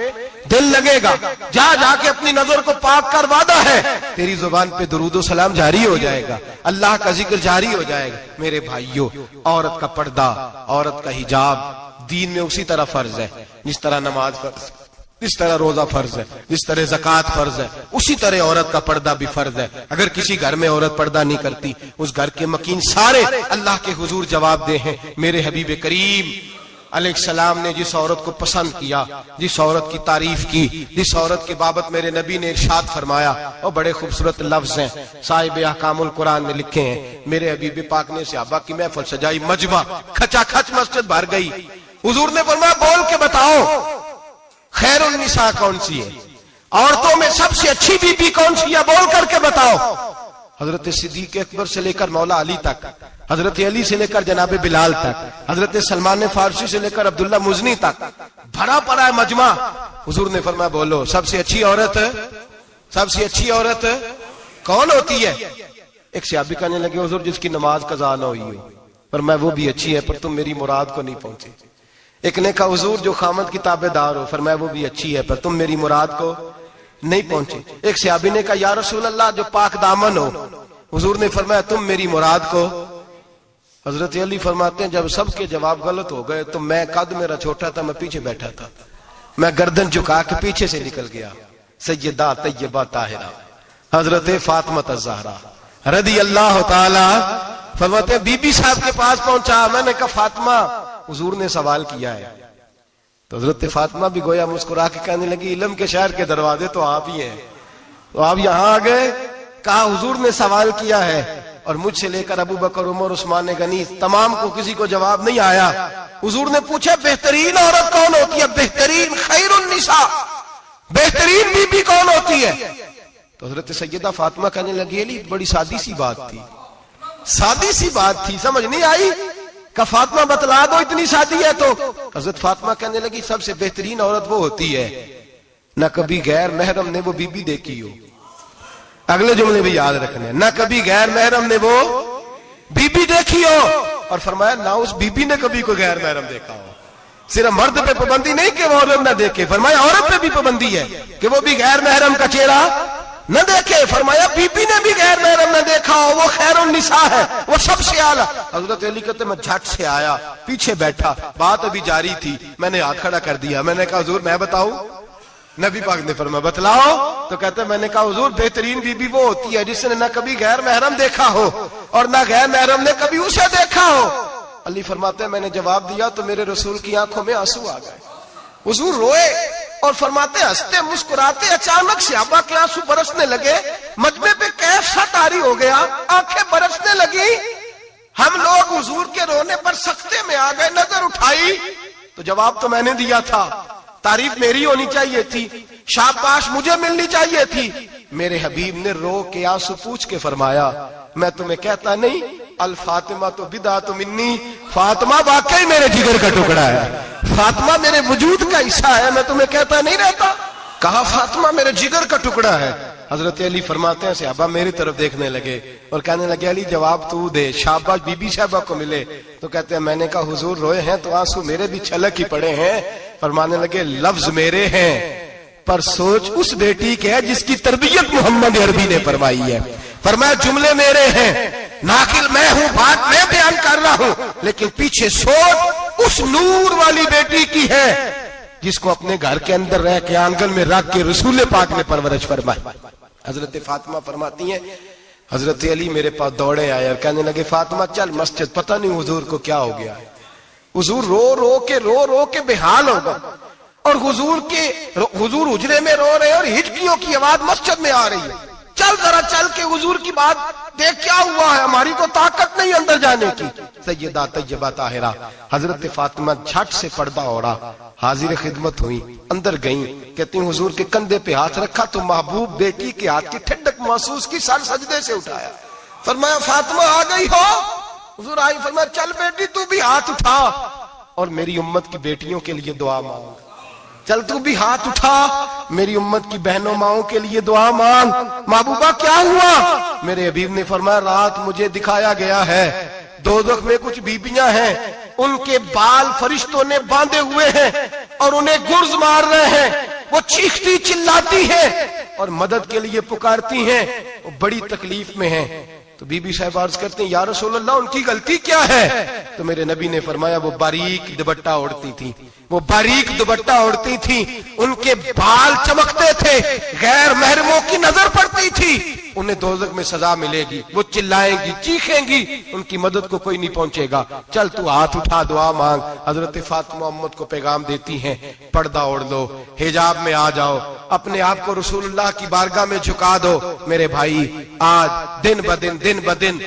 دل لگے گا، جا جا کے اپنی نظر کو پاک کر، وعدہ ہے تیری زبان پہ درود و سلام جاری ہو جائے گا، اللہ کا ذکر جاری ہو جائے گا۔ میرے بھائیوں، عورت کا پردہ، عورت کا حجاب دین میں اسی طرح فرض ہے جس طرح نماز فرض ہے، جس طرح روزہ فرض ہے، جس طرح زکوٰۃ فرض ہے، اسی طرح عورت کا پردہ بھی فرض ہے۔ اگر کسی گھر میں عورت پردہ نہیں کرتی، اس گھر کے مکین سارے اللہ کے حضور جواب دے ہیں۔ میرے حبیب کریم علیہ السلام نے جس عورت کو پسند کیا، جس عورت کی تعریف کی، جس عورت کی بابت میرے نبی نے ارشاد فرمایا، وہ بڑے خوبصورت لفظ ہیں، صاحب احکام القرآن میں لکھے ہیں۔ میرے حبیب پاک نے صحابہ کی محفل سجائی، مجمع کھچا کھچ مسجد بھر گئی۔ حضور نے فرمایا بول کے بتاؤ خیر النساء کون سی ہے، عورتوں میں سب سے اچھی بی بی کون سی ہے، بول کر کے بتاؤ۔ حضرت صدیق اکبر سے لے کر مولا علی تک، حضرت علی سے لے کر جناب بلال تک، حضرت سلمان فارسی سے لے کر عبداللہ مزنی تک بھرا پڑا ہے مجمع۔ حضور نے فرمایا بولو سب سے اچھی عورت، سب سے اچھی عورت کون ہوتی ہے؟ ایک صحابی کہنے لگے حضور جس کی نماز قضا نہ ہوئی ہو، پر میں وہ بھی اچھی ہے پر تم میری مراد کو نہیں پہنچے۔ ایک نے کہا حضور جو خامد کی تابع دار ہو، فرمایا وہ بھی اچھی ہے پر تم میری مراد کو نہیں پہنچے۔ ایک صحابی نے کہا یا رسول اللہ جو پاک دامن ہو، حضور نے فرمایا تم میری مراد کو۔ حضرت علی فرماتے ہیں جب سب کے جواب غلط ہو گئے تو میں، قد میرا چھوٹا تھا، میں پیچھے بیٹھا تھا، میں گردن جھکا کے پیچھے سے نکل گیا۔ سیدہ طیبہ طاہرہ حضرت فاطمہ الزہرا رضی اللہ تعالی، فرماتے ہیں بی بی صاحب کے پاس پہنچا، میں نے کہا فاطمہ حضور نے سوال کیا ہے۔ تو حضرت فاطمہ بھی گویا مسکرا کے کہنے لگی علم کے شہر کے دروازے تو آپ ہی ہیں، تو آپ یہاں آ گئے۔ کہا حضور نے سوال کیا ہے اور مجھ سے لے کر ابو بکر عمر عثمان غنی تمام کو کسی کو جواب نہیں آیا۔ حضور نے پوچھا بہترین عورت کون ہوتی ہے، بہترین خیر النساء، بہترین بی بی کون ہوتی ہے؟ تو حضرت سیدہ فاطمہ کہنے لگی علی بڑی سادی سی بات تھی، سادی سی بات تھی، سمجھ نہیں آئی؟ کہ فاطمہ بتلا دو اتنی سادی ہے تو۔ حضرت فاطمہ کہنے لگی سب سے بہترین عورت وہ ہوتی ہے نہ کبھی غیر محرم نے وہ بی بی دیکھی ہو، اگلے جملے بھی یاد رکھنے، نہ کبھی غیر محرم نے وہ بی بی دیکھی ہو، اور فرمایا نہ اس بی بی نے کبھی کوئی غیر محرم دیکھا ہو۔ صرف مرد پہ پابندی نہیں کہ وہ عورت نہ دیکھے، فرمایا عورت پہ بھی پابندی ہے کہ وہ بھی غیر محرم کا چہرہ نہ دیکھے، فرمایا بی بی نے بھی غیر محرم نہ دیکھا ہو، وہ خیر النساء ہے، وہ سب سے اعلیٰ۔ حضرت علی کہتے میں جھٹ سے آیا، پیچھے بیٹھا، بات ابھی جاری تھی، میں نے ہاتھ کھڑا کر دیا، میں نے کہا حضور میں بتاؤں؟ نبی پاک نے فرمایا بتلاؤ۔ تو کہتے ہیں میں نے کہا حضور بہترین بی بی وہ ہوتی ہے جس نے نہ کبھی غیر محرم دیکھا ہو اور نہ غیر محرم نے کبھی اسے دیکھا ہو۔ علی فرماتے ہیں میں نے جواب دیا تو میرے رسول کی آنکھوں میں آنسو آ گئے، حضور روئے اور فرماتے ہیں ہنستے مسکراتے اچانک صحابہ کے آنسو برسنے لگے، مجمع پہ کیف سا طاری ہو گیا، آنکھیں برسنے لگی۔ ہم لوگ حضور کے رونے پر سکتے میں آ گئے، نظر اٹھائی تو جواب تو میں نے دیا تھا، تعریف میری ہونی چاہیے تھی، شاباش مجھے ملنی چاہیے تھی۔ میرے حبیب نے رو کے آنسو پوچھ کے فرمایا میں تمہیں کہتا نہیں الفاطمہ تو بدعۃ منی، فاطمہ واقعی میرے جگر کا ٹکڑا ہے، فاطمہ میرے وجود کا حصہ ہے، میں تمہیں کہتا نہیں رہتا؟ کہا فاطمہ میرے جگر کا ٹکڑا ہے۔ حضرت علی فرماتے ہیں صحابہ میری طرف دیکھنے لگے اور کہنے لگے علی جواب تو دے، شاباش بی بی صاحبہ کو ملے۔ تو کہتے ہیں میں نے کہا حضور روئے ہیں تو آنسو میرے بھی چھلک ہی پڑے ہیں۔ فرمانے لگے لفظ میرے ہیں پر سوچ اس بیٹی کے ہے جس کی تربیت محمد عربی نے فرمائی ہے۔ فرمایا جملے میرے ہیں، ناقل میں ہوں، بات میں بیان کر رہا ہوں، لیکن پیچھے سوچ اس نور والی بیٹی کی ہے جس کو اپنے گھر کے اندر رہ کے آنگن میں رکھ کے رسول پاک نے پرورش فرمائی۔ حضرت فاطمہ فرماتی ہیں حضرت علی میرے پاس دوڑے آئے اور کہنے لگے فاطمہ چل مسجد، پتہ نہیں حضور کو کیا ہو گیا ہے۔ حضور رو رو کے بحال ہو گئے اور حضور حجرے میں رو رہے اور ہچکیوں کی آواز مسجد میں آ رہی ہے، چل ذرا چل کے حضور کی بات دیکھ کیا ہوا ہے، ہماری کو طاقت نہیں اندر جانے کی۔ سیدہ طیبہ طاہرہ حضرت فاطمہ جھٹ سے پردہ اوڑا، حاضر خدمت ہوئی، اندر گئیں، کہتی ہیں حضور کے کندھے پہ ہاتھ رکھا تو محبوب بیٹی کے ہاتھ کی ٹھنڈک محسوس کی، سر سجدے سے اٹھایا، فرمایا فاطمہ آ گئی ہو؟ حضور آئی، فرمایا چل بیٹی تو بھی ہاتھ اٹھا اور میری امت کی بیٹیوں کے لیے دعا مانگ، چل تو بھی ہاتھ اٹھا میری امت کی بہنوں ماؤں کے لیے دعا مانگ۔ محبوبہ کیا ہوا؟ میرے حبیب نے فرمایا رات مجھے دکھایا گیا ہے دوزخ میں کچھ بیبیاں ہیں، ان کے بال فرشتوں نے باندھے ہوئے ہیں اور انہیں گرز مار رہے ہیں، وہ چیختی چلاتی ہیں اور مدد کے لیے پکارتی ہیں، وہ بڑی تکلیف میں ہیں۔ تو بی بی صاحب عرض کرتے ہیں یا رسول اللہ ان کی غلطی کیا ہے؟ تو میرے نبی نے فرمایا وہ باریک دوپٹہ اوڑھتی تھی، وہ باریک دوپٹہ اوڑھتی تھی، ان کے بال چمکتے تھے، غیر محرموں کی نظر پڑتی تھی، انہیں دوزخ میں سزا ملے گی، وہ چلائیں گی، چیخیں گی، ان کی مدد کو کوئی نہیں پہنچے گا، چل تو ہاتھ اٹھا دعا مانگ۔ حضرت فاطمہ امت کو پیغام دیتی ہیں پردہ اوڑھ لو، حجاب میں آ جاؤ، اپنے آپ کو رسول اللہ کی بارگاہ میں جھکا دو۔ میرے بھائی آج دن بدن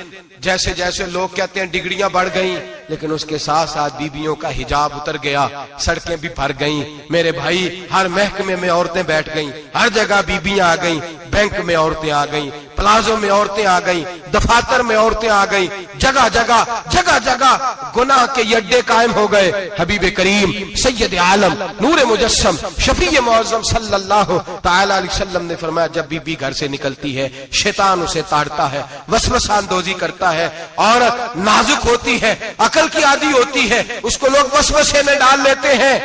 جیسے جیسے لوگ کہتے ہیں ڈگریاں بڑھ گئیں، لیکن اس کے ساتھ ساتھ بیویوں کا حجاب اتر گیا، سڑکیں بھی بھر گئیں۔ میرے بھائی ہر محکمے میں عورتیں بیٹھ گئیں، ہر جگہ بیویاں آ گئیں، بینک میں عورتیں آ گئیں، پلازوں میں عورتیں آ گئیں، دفاتر میں عورتیں آ گئیں، جگہ جگہ گناہ کے اڈے قائم ہو گئے۔ حبیب کریم سید عالم نور مجسم شفیع معظم صلی اللہ تعالی علیہ وسلم نے فرمایا جب بی بی گھر سے نکلتی ہے شیطان اسے تاڑتا ہے، وسوسہ اندوزی کرتا ہے، عورت نازک ہوتی ہے، عقل کی عادی ہوتی ہے، اس کو لوگ وسوسے میں ڈال لیتے ہیں۔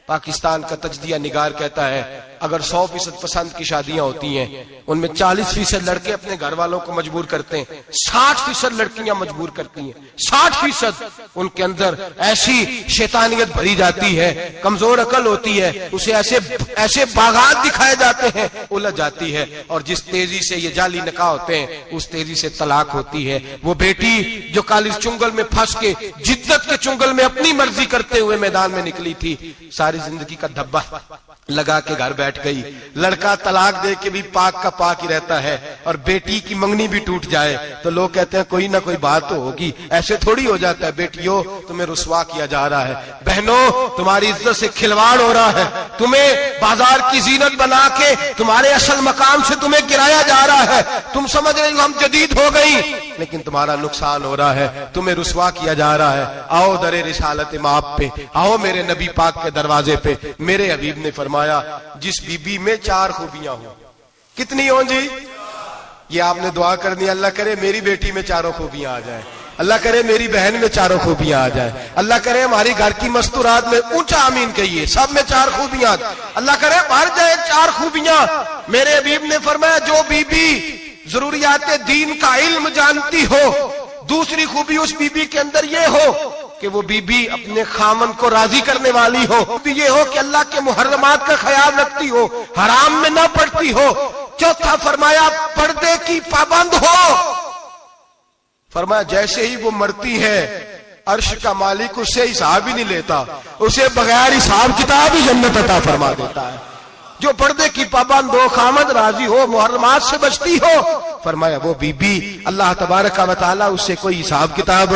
پاکستان کا تجزیہ نگار کہتا ہے اگر 100% پسند کی شادیاں ہوتی ہیں ان میں 40% لڑکے اپنے گھر والوں کو مجبور کرتے ہیں، 60% لڑکیاں مجبور کرتی ہیں، 60% ان کے اندر ایسی شیطانیت بھری جاتی ہے، کمزور عقل ہوتی ہے، اسے ایسے باغات دکھائے جاتے ہیں، الجھ جاتی ہے، اور جس تیزی سے یہ جعلی نکاح ہوتے ہیں اس تیزی سے طلاق ہوتی ہے۔ وہ بیٹی جو کالج چنگل میں پھنس کے جدت کے چنگل میں اپنی مرضی کرتے ہوئے میدان میں نکلی تھی، ساری زندگی کا دھبا لگا کے گھر بیٹھ گئی۔ لڑکا طلاق دے کے بھی پاک کا پاک ہی رہتا ہے، اور بیٹی کی منگنی بھی ٹوٹ جائے تو لوگ کہتے ہیں کوئی نہ کوئی بات تو ہوگی، ایسے تھوڑی ہو جاتا ہے۔ بیٹیوں تمہیں رسوا کیا جا رہا ہے، بہنوں تمہاری عزت سے کھلواڑ ہو رہا ہے، تمہیں بازار کی زینت بنا کے تمہارے اصل مقام سے تمہیں گرایا جا رہا ہے۔ تم سمجھ رہے ہو ہم جدید ہو گئی، لیکن تمہارا نقصان ہو رہا ہے، تمہیں رسوا کیا جا رہا ہے۔ آؤ در رسالت مآب پہ، آؤ میرے نبی پاک کے دروازے پہ۔ میرے حبیب نے فرمایا جس بی بی میں 4 خوبیاں ہوں، کتنی ہوں جی؟ یہ آپ نے دعا کرنی، اللہ کرے میری بیٹی میں 4 خوبیاں آ جائیں، اللہ کرے میری بہن میں 4 خوبیاں آ جائیں، اللہ کرے ہماری گھر کی مستورات میں اونچا آمین کہیے سب میں 4 خوبیاں، اللہ کرے بھر جائے 4 خوبیاں۔ میرے حبیب نے فرمایا جو بی بی ضروریات دین کا علم جانتی ہو، دوسری خوبی اس بی بی کے اندر یہ ہو کہ وہ بی بی اپنے خامن کو راضی کرنے والی ہو، یہ ہو کہ اللہ کے محرمات کا خیال رکھتی ہو، حرام میں نہ پڑتی ہو۔ چوتھا فرمایا پردے کی پابند ہو۔ فرمایا جیسے ہی وہ مرتی ہے عرش کا مالک اس سے حساب ہی نہیں لیتا، اسے بغیر حساب کتاب ہی جنت عطا فرما دیتا ہے۔ جو پردے کی پابند ہو، خامد راضی ہو، محرمات سے بچتی ہو، فرمایا وہ بی بی اللہ تبارک و تعالی اس سے کوئی حساب کتاب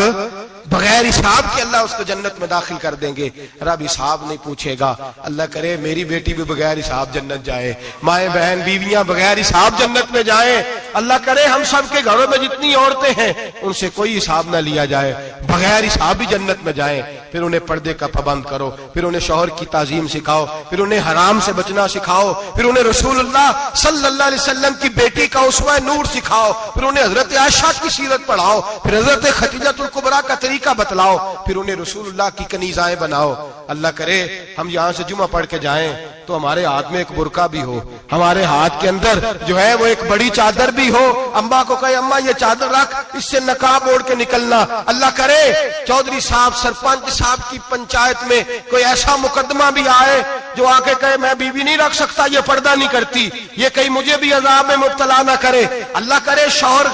بغیر حساب کے اللہ اس کو جنت میں داخل کر دیں گے۔ رب حساب نہیں پوچھے گا۔ اللہ کرے میری بیٹی بھی بغیر حساب جنت جائے، مائیں بہن بیویاں بغیر حساب جنت میں جائیں۔ اللہ کرے ہم سب کے گھروں میں جتنی عورتیں ہیں ان سے کوئی حساب نہ لیا جائے، بغیر حساب ہی جنت میں جائیں۔ پھر انہیں پردے کا پابند کرو، پھر انہیں شوہر کی تعظیم سکھاؤ، پھر انہیں حرام سے بچنا سکھاؤ، پھر انہیں رسول اللہ صلی اللہ علیہ وسلم کی بیٹی کا اسوہ نور سکھاؤ، پھر انہیں حضرت عائشہ کی سیرت پڑھاؤ، پھر حضرت خدیجہ الکبریٰ کا طریقہ بتلاؤ، پھر انہیں رسول اللہ کی کنیزائیں بناؤ۔ اللہ کرے ہم یہاں سے جمعہ پڑھ کے جائیں تو ہمارے ہاتھ میں ایک برقع بھی ہو، ہمارے ہاتھ کے اندر جو ہے وہ ایک بڑی چادر بھی ہو، اماں کو کہے اماں یہ چادر رکھ، اس سے نقاب اوڑھ کے نکلنا۔ اللہ کرے چودھری صاحب سرپنچ صاحب کی پنچایت میں کوئی ایسا مقدمہ بھی آئے جو آ کے کہے میں بیوی نہیں رکھ سکتا، یہ پردہ نہیں کرتی، یہ کہیں مجھے بھی عذاب میں مبتلا نہ کرے۔ اللہ کرے شوہر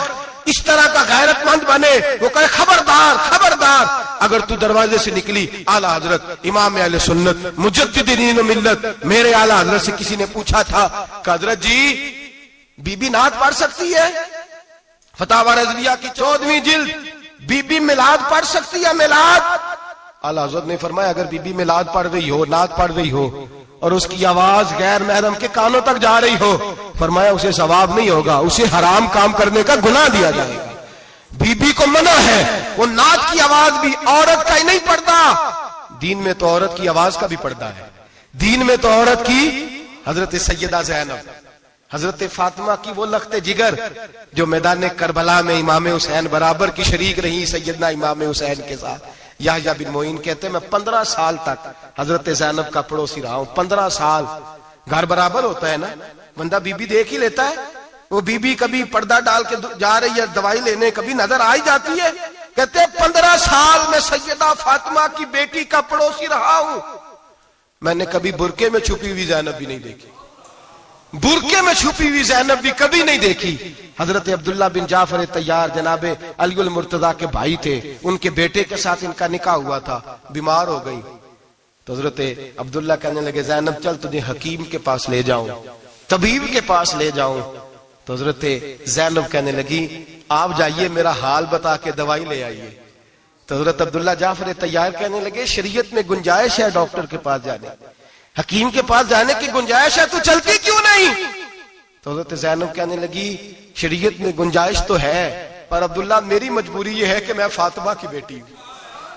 اس طرح کا غیرت مند بنے، وہ کہے خبردار خبردار، اگر تو دروازے سے نکلی اعلیٰ حضرت امام اہل سنت مجدد دین و ملت میرے اعلیٰ حضرت سے کسی نے پوچھا تھا کہ حضرت جی بی بی نعت پڑھ سکتی ہے؟ فتاوی رضویہ کی 14ویں جلد، بی بی میلاد پڑھ سکتی ہے؟ میلاد؟ اعلیٰ حضرت نے فرمایا اگر بی بی میلاد پڑھ رہی ہو، نعت پڑھ رہی ہو اور اس کی آواز غیر محرم کے کانوں تک جا رہی ہو، فرمایا اسے ثواب نہیں ہوگا، اسے حرام کام کرنے کا گناہ دیا جائے گا۔ بی بی کو منع ہے، وہ نعت کی آواز بھی عورت کا ہی نہیں پڑتا، دین میں تو عورت کی آواز کا بھی پڑتا ہے، دین میں تو عورت کی حضرت سیدہ زینب حضرت فاطمہ کی وہ لخت جگر جو میدان کربلا میں امام حسین برابر کی شریک رہی سیدنا امام حسین کے ساتھ۔ یحییٰ بن معین کہتے ہیں میں 15 سال تک حضرت زینب کا پڑوسی رہا ہوں، 15 سال گھر برابر ہوتا ہے نا, بندہ بی بی دیکھ ہی لیتا ہے. وہ بی بی کبھی پردہ ڈال کے جا رہی ہے دوائی لینے, کبھی نظر آ ہی جاتی ہے. کہتے 15 سال میں سیدہ فاطمہ کی بیٹی کا پڑوسی رہا ہوں, میں نے کبھی برقعے میں چھپی ہوئی زینب بھی نہیں دیکھی, برقعے میں چھپی ہوئی زینب بھی کبھی نہیں دیکھی. حضرت عبداللہ بن جعفر طیار جناب علی المرتضیٰ کے بھائی تھے, ان کے بیٹے کے ساتھ ان کا نکاح ہوا تھا, بیمار ہو گئی تو حضرت عبداللہ کہنے لگے زینب چل تجھے حکیم کے پاس لے جاؤں, طبیب کے پاس لے جاؤں. تو حضرت زینب کہنے لگی آپ جائیے میرا حال بتا کے دوائی لے آئیے. تو حضرت عبداللہ جعفر طیار کہنے لگے شریعت میں گنجائش ہے ڈاکٹر کے پاس جانے, حکیم کے پاس جانے کی گنجائش ہے, تو چلتی کیوں نہیں؟ تو حضرت زینب کہنے لگی شریعت میں گنجائش تو ہے, پر عبداللہ میری مجبوری یہ ہے کہ میں فاطمہ کی بیٹی ہوں.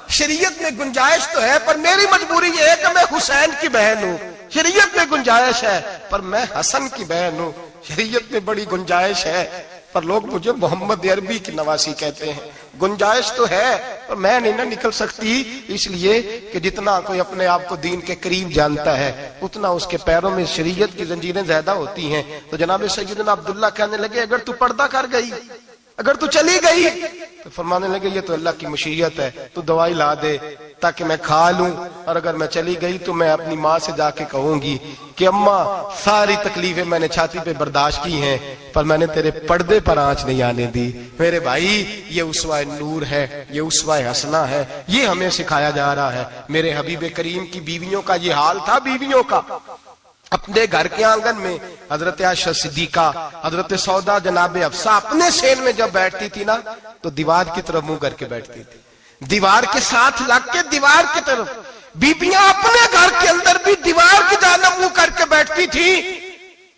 شریعت میں گنجائش تو ہے پر میری مجبوری یہ ہے کہ میں حسین کی بہن ہوں. شریعت میں گنجائش ہے پر میں حسن کی بہن ہوں. شریعت میں بڑی گنجائش ہے پر لوگ مجھے محمد عربی کی نواسی کہتے ہیں. گنجائش تو ہے پر میں نہیں نہ نکل سکتی, اس لیے کہ جتنا کوئی اپنے آپ کو دین کے قریب جانتا ہے اتنا اس کے پیروں میں شریعت کی زنجیریں زیادہ ہوتی ہیں. تو جناب سیدنا عبداللہ کہنے لگے اگر تو پردہ کر گئی, اگر تو چلی گئی, تو فرمانے لگے یہ تو اللہ کی مشیت ہے, تو دوائی لا دے تاکہ میں کھا لوں, اور اگر میں چلی گئی تو میں اپنی ماں سے جا کے کہوں گی کہ اماں ساری تکلیفیں میں نے چھاتی پہ برداشت کی ہیں پر میں نے تیرے پردے پر آنچ نہیں آنے دی. میرے بھائی یہ اسوہ نور ہے, یہ اسوہ حسنہ ہے, یہ ہمیں سکھایا جا رہا ہے. میرے حبیب کریم کی بیویوں کا یہ حال تھا. بیویوں کا اپنے گھر کے آنگن میں حضرت عائشہ صدیقہ, حضرت سودا جناب حفصہ اپنے سین میں جب بیٹھتی تھی نا تو دیوار کی طرف منہ کر کے بیٹھتی تھی, دیوار کے ساتھ لگ کے دیوار کی طرف. بیبیاں اپنے گھر کے اندر بھی دیوار کی جانب منہ کر کے بیٹھتی تھی.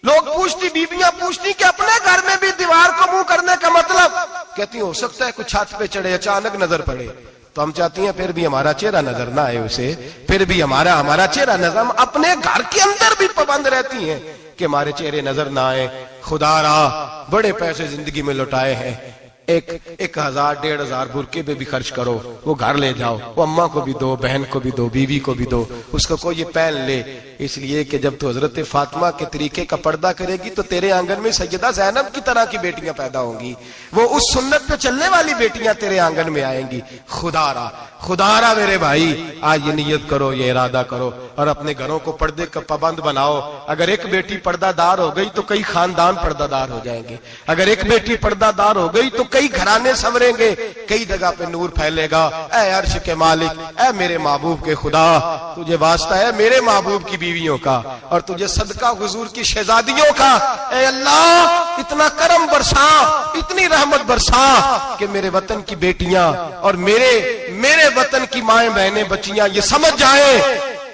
لوگ پوچھتی, بیبیاں پوچھتی کہ اپنے گھر میں بھی دیوار کو منہ کرنے کا مطلب, کہتی ہو سکتا ہے کچھ چھت پہ چڑھے اچانک نظر پڑے تو ہم چاہتی ہیں پھر بھی ہمارا چہرہ نظر نہ آئے اسے, پھر بھی ہمارا چہرہ نظر, ہم اپنے گھر کے اندر بھی پابند رہتی ہیں کہ ہمارے چہرے نظر نہ آئے. خدا را بڑے پیسے زندگی میں لوٹائے ہیں, 1000 1500 برقعے پہ بھی خرچ کرو, وہ گھر لے جاؤ, وہ اماں کو بھی دو, بہن کو بھی دو, بیوی کو بھی دو, اس کو کوئی یہ پہن لے. اس لیے کہ جب تو حضرت فاطمہ کے طریقے کا پردہ کرے گی تو تیرے آنگن میں سیدہ زینب کی طرح کی بیٹیاں پیدا ہوں گی, وہ اس سنت پہ چلنے والی بیٹیاں تیرے آنگن میں آئیں گی. خدا را میرے بھائی آج یہ نیت کرو, یہ ارادہ کرو اور اپنے گھروں کو پردے کا پابند بناؤ. اگر ایک بیٹی پردہ دار ہو گئی تو کئی خاندان پردہ دار ہو جائیں گے, اگر ایک بیٹی پردہ دار ہو گئی تو کئی گھرانے سنوریں گے, کئی جگہ پہ نور پھیلے گا. اے عرش کے مالک, اے میرے محبوب کے خدا, تجھے واسطہ ہے میرے محبوب کی بیویوں کا اور تجھے صدقہ حضور کی شہزادیوں کا. اے اللہ اتنا کرم برسا, اتنی رحمت برسا کہ میرے وطن کی بیٹیاں اور میرے وطن کی مائیں بہنیں بچیاں یہ سمجھ جائیں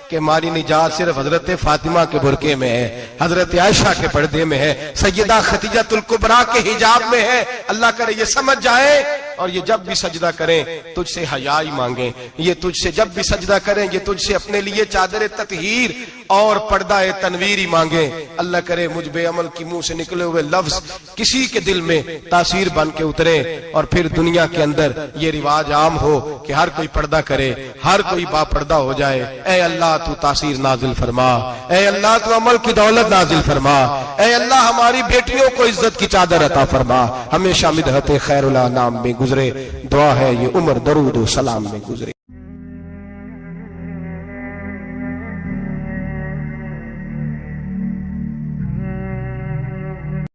کہ ہماری نجات صرف حضرت فاطمہ کے برقعے میں ہے, حضرت عائشہ کے پردے میں ہے, سیدہ خدیجہ الکبریٰ کے حجاب میں ہے. اللہ کرے یہ سمجھ جائیں اور یہ جب بھی سجدہ کریں تجھ سے حیا ہی مانگیں, یہ تجھ سے جب بھی سجدہ کریں یہ تجھ سے اپنے لیے چادر تطہیر اور پردہ تنویر ہی مانگیں. اللہ کرے مجھ بے عمل کی منہ سے نکلے ہوئے لفظ کسی کے دل میں تاثیر بن کے اترے اور پھر دنیا کے اندر یہ رواج عام ہو کہ ہر کوئی پردہ کرے, ہر کوئی با پردہ ہو جائے. اے اللہ تو تاثیر نازل فرما, اے اللہ تو عمل کی دولت نازل فرما, اے اللہ ہماری بیٹیوں کو عزت کی چادر عطا فرما, ہمیشہ مدحت خیر الانام میں گزرے. دعا ہے یہ عمر درود و سلام میں گزرے.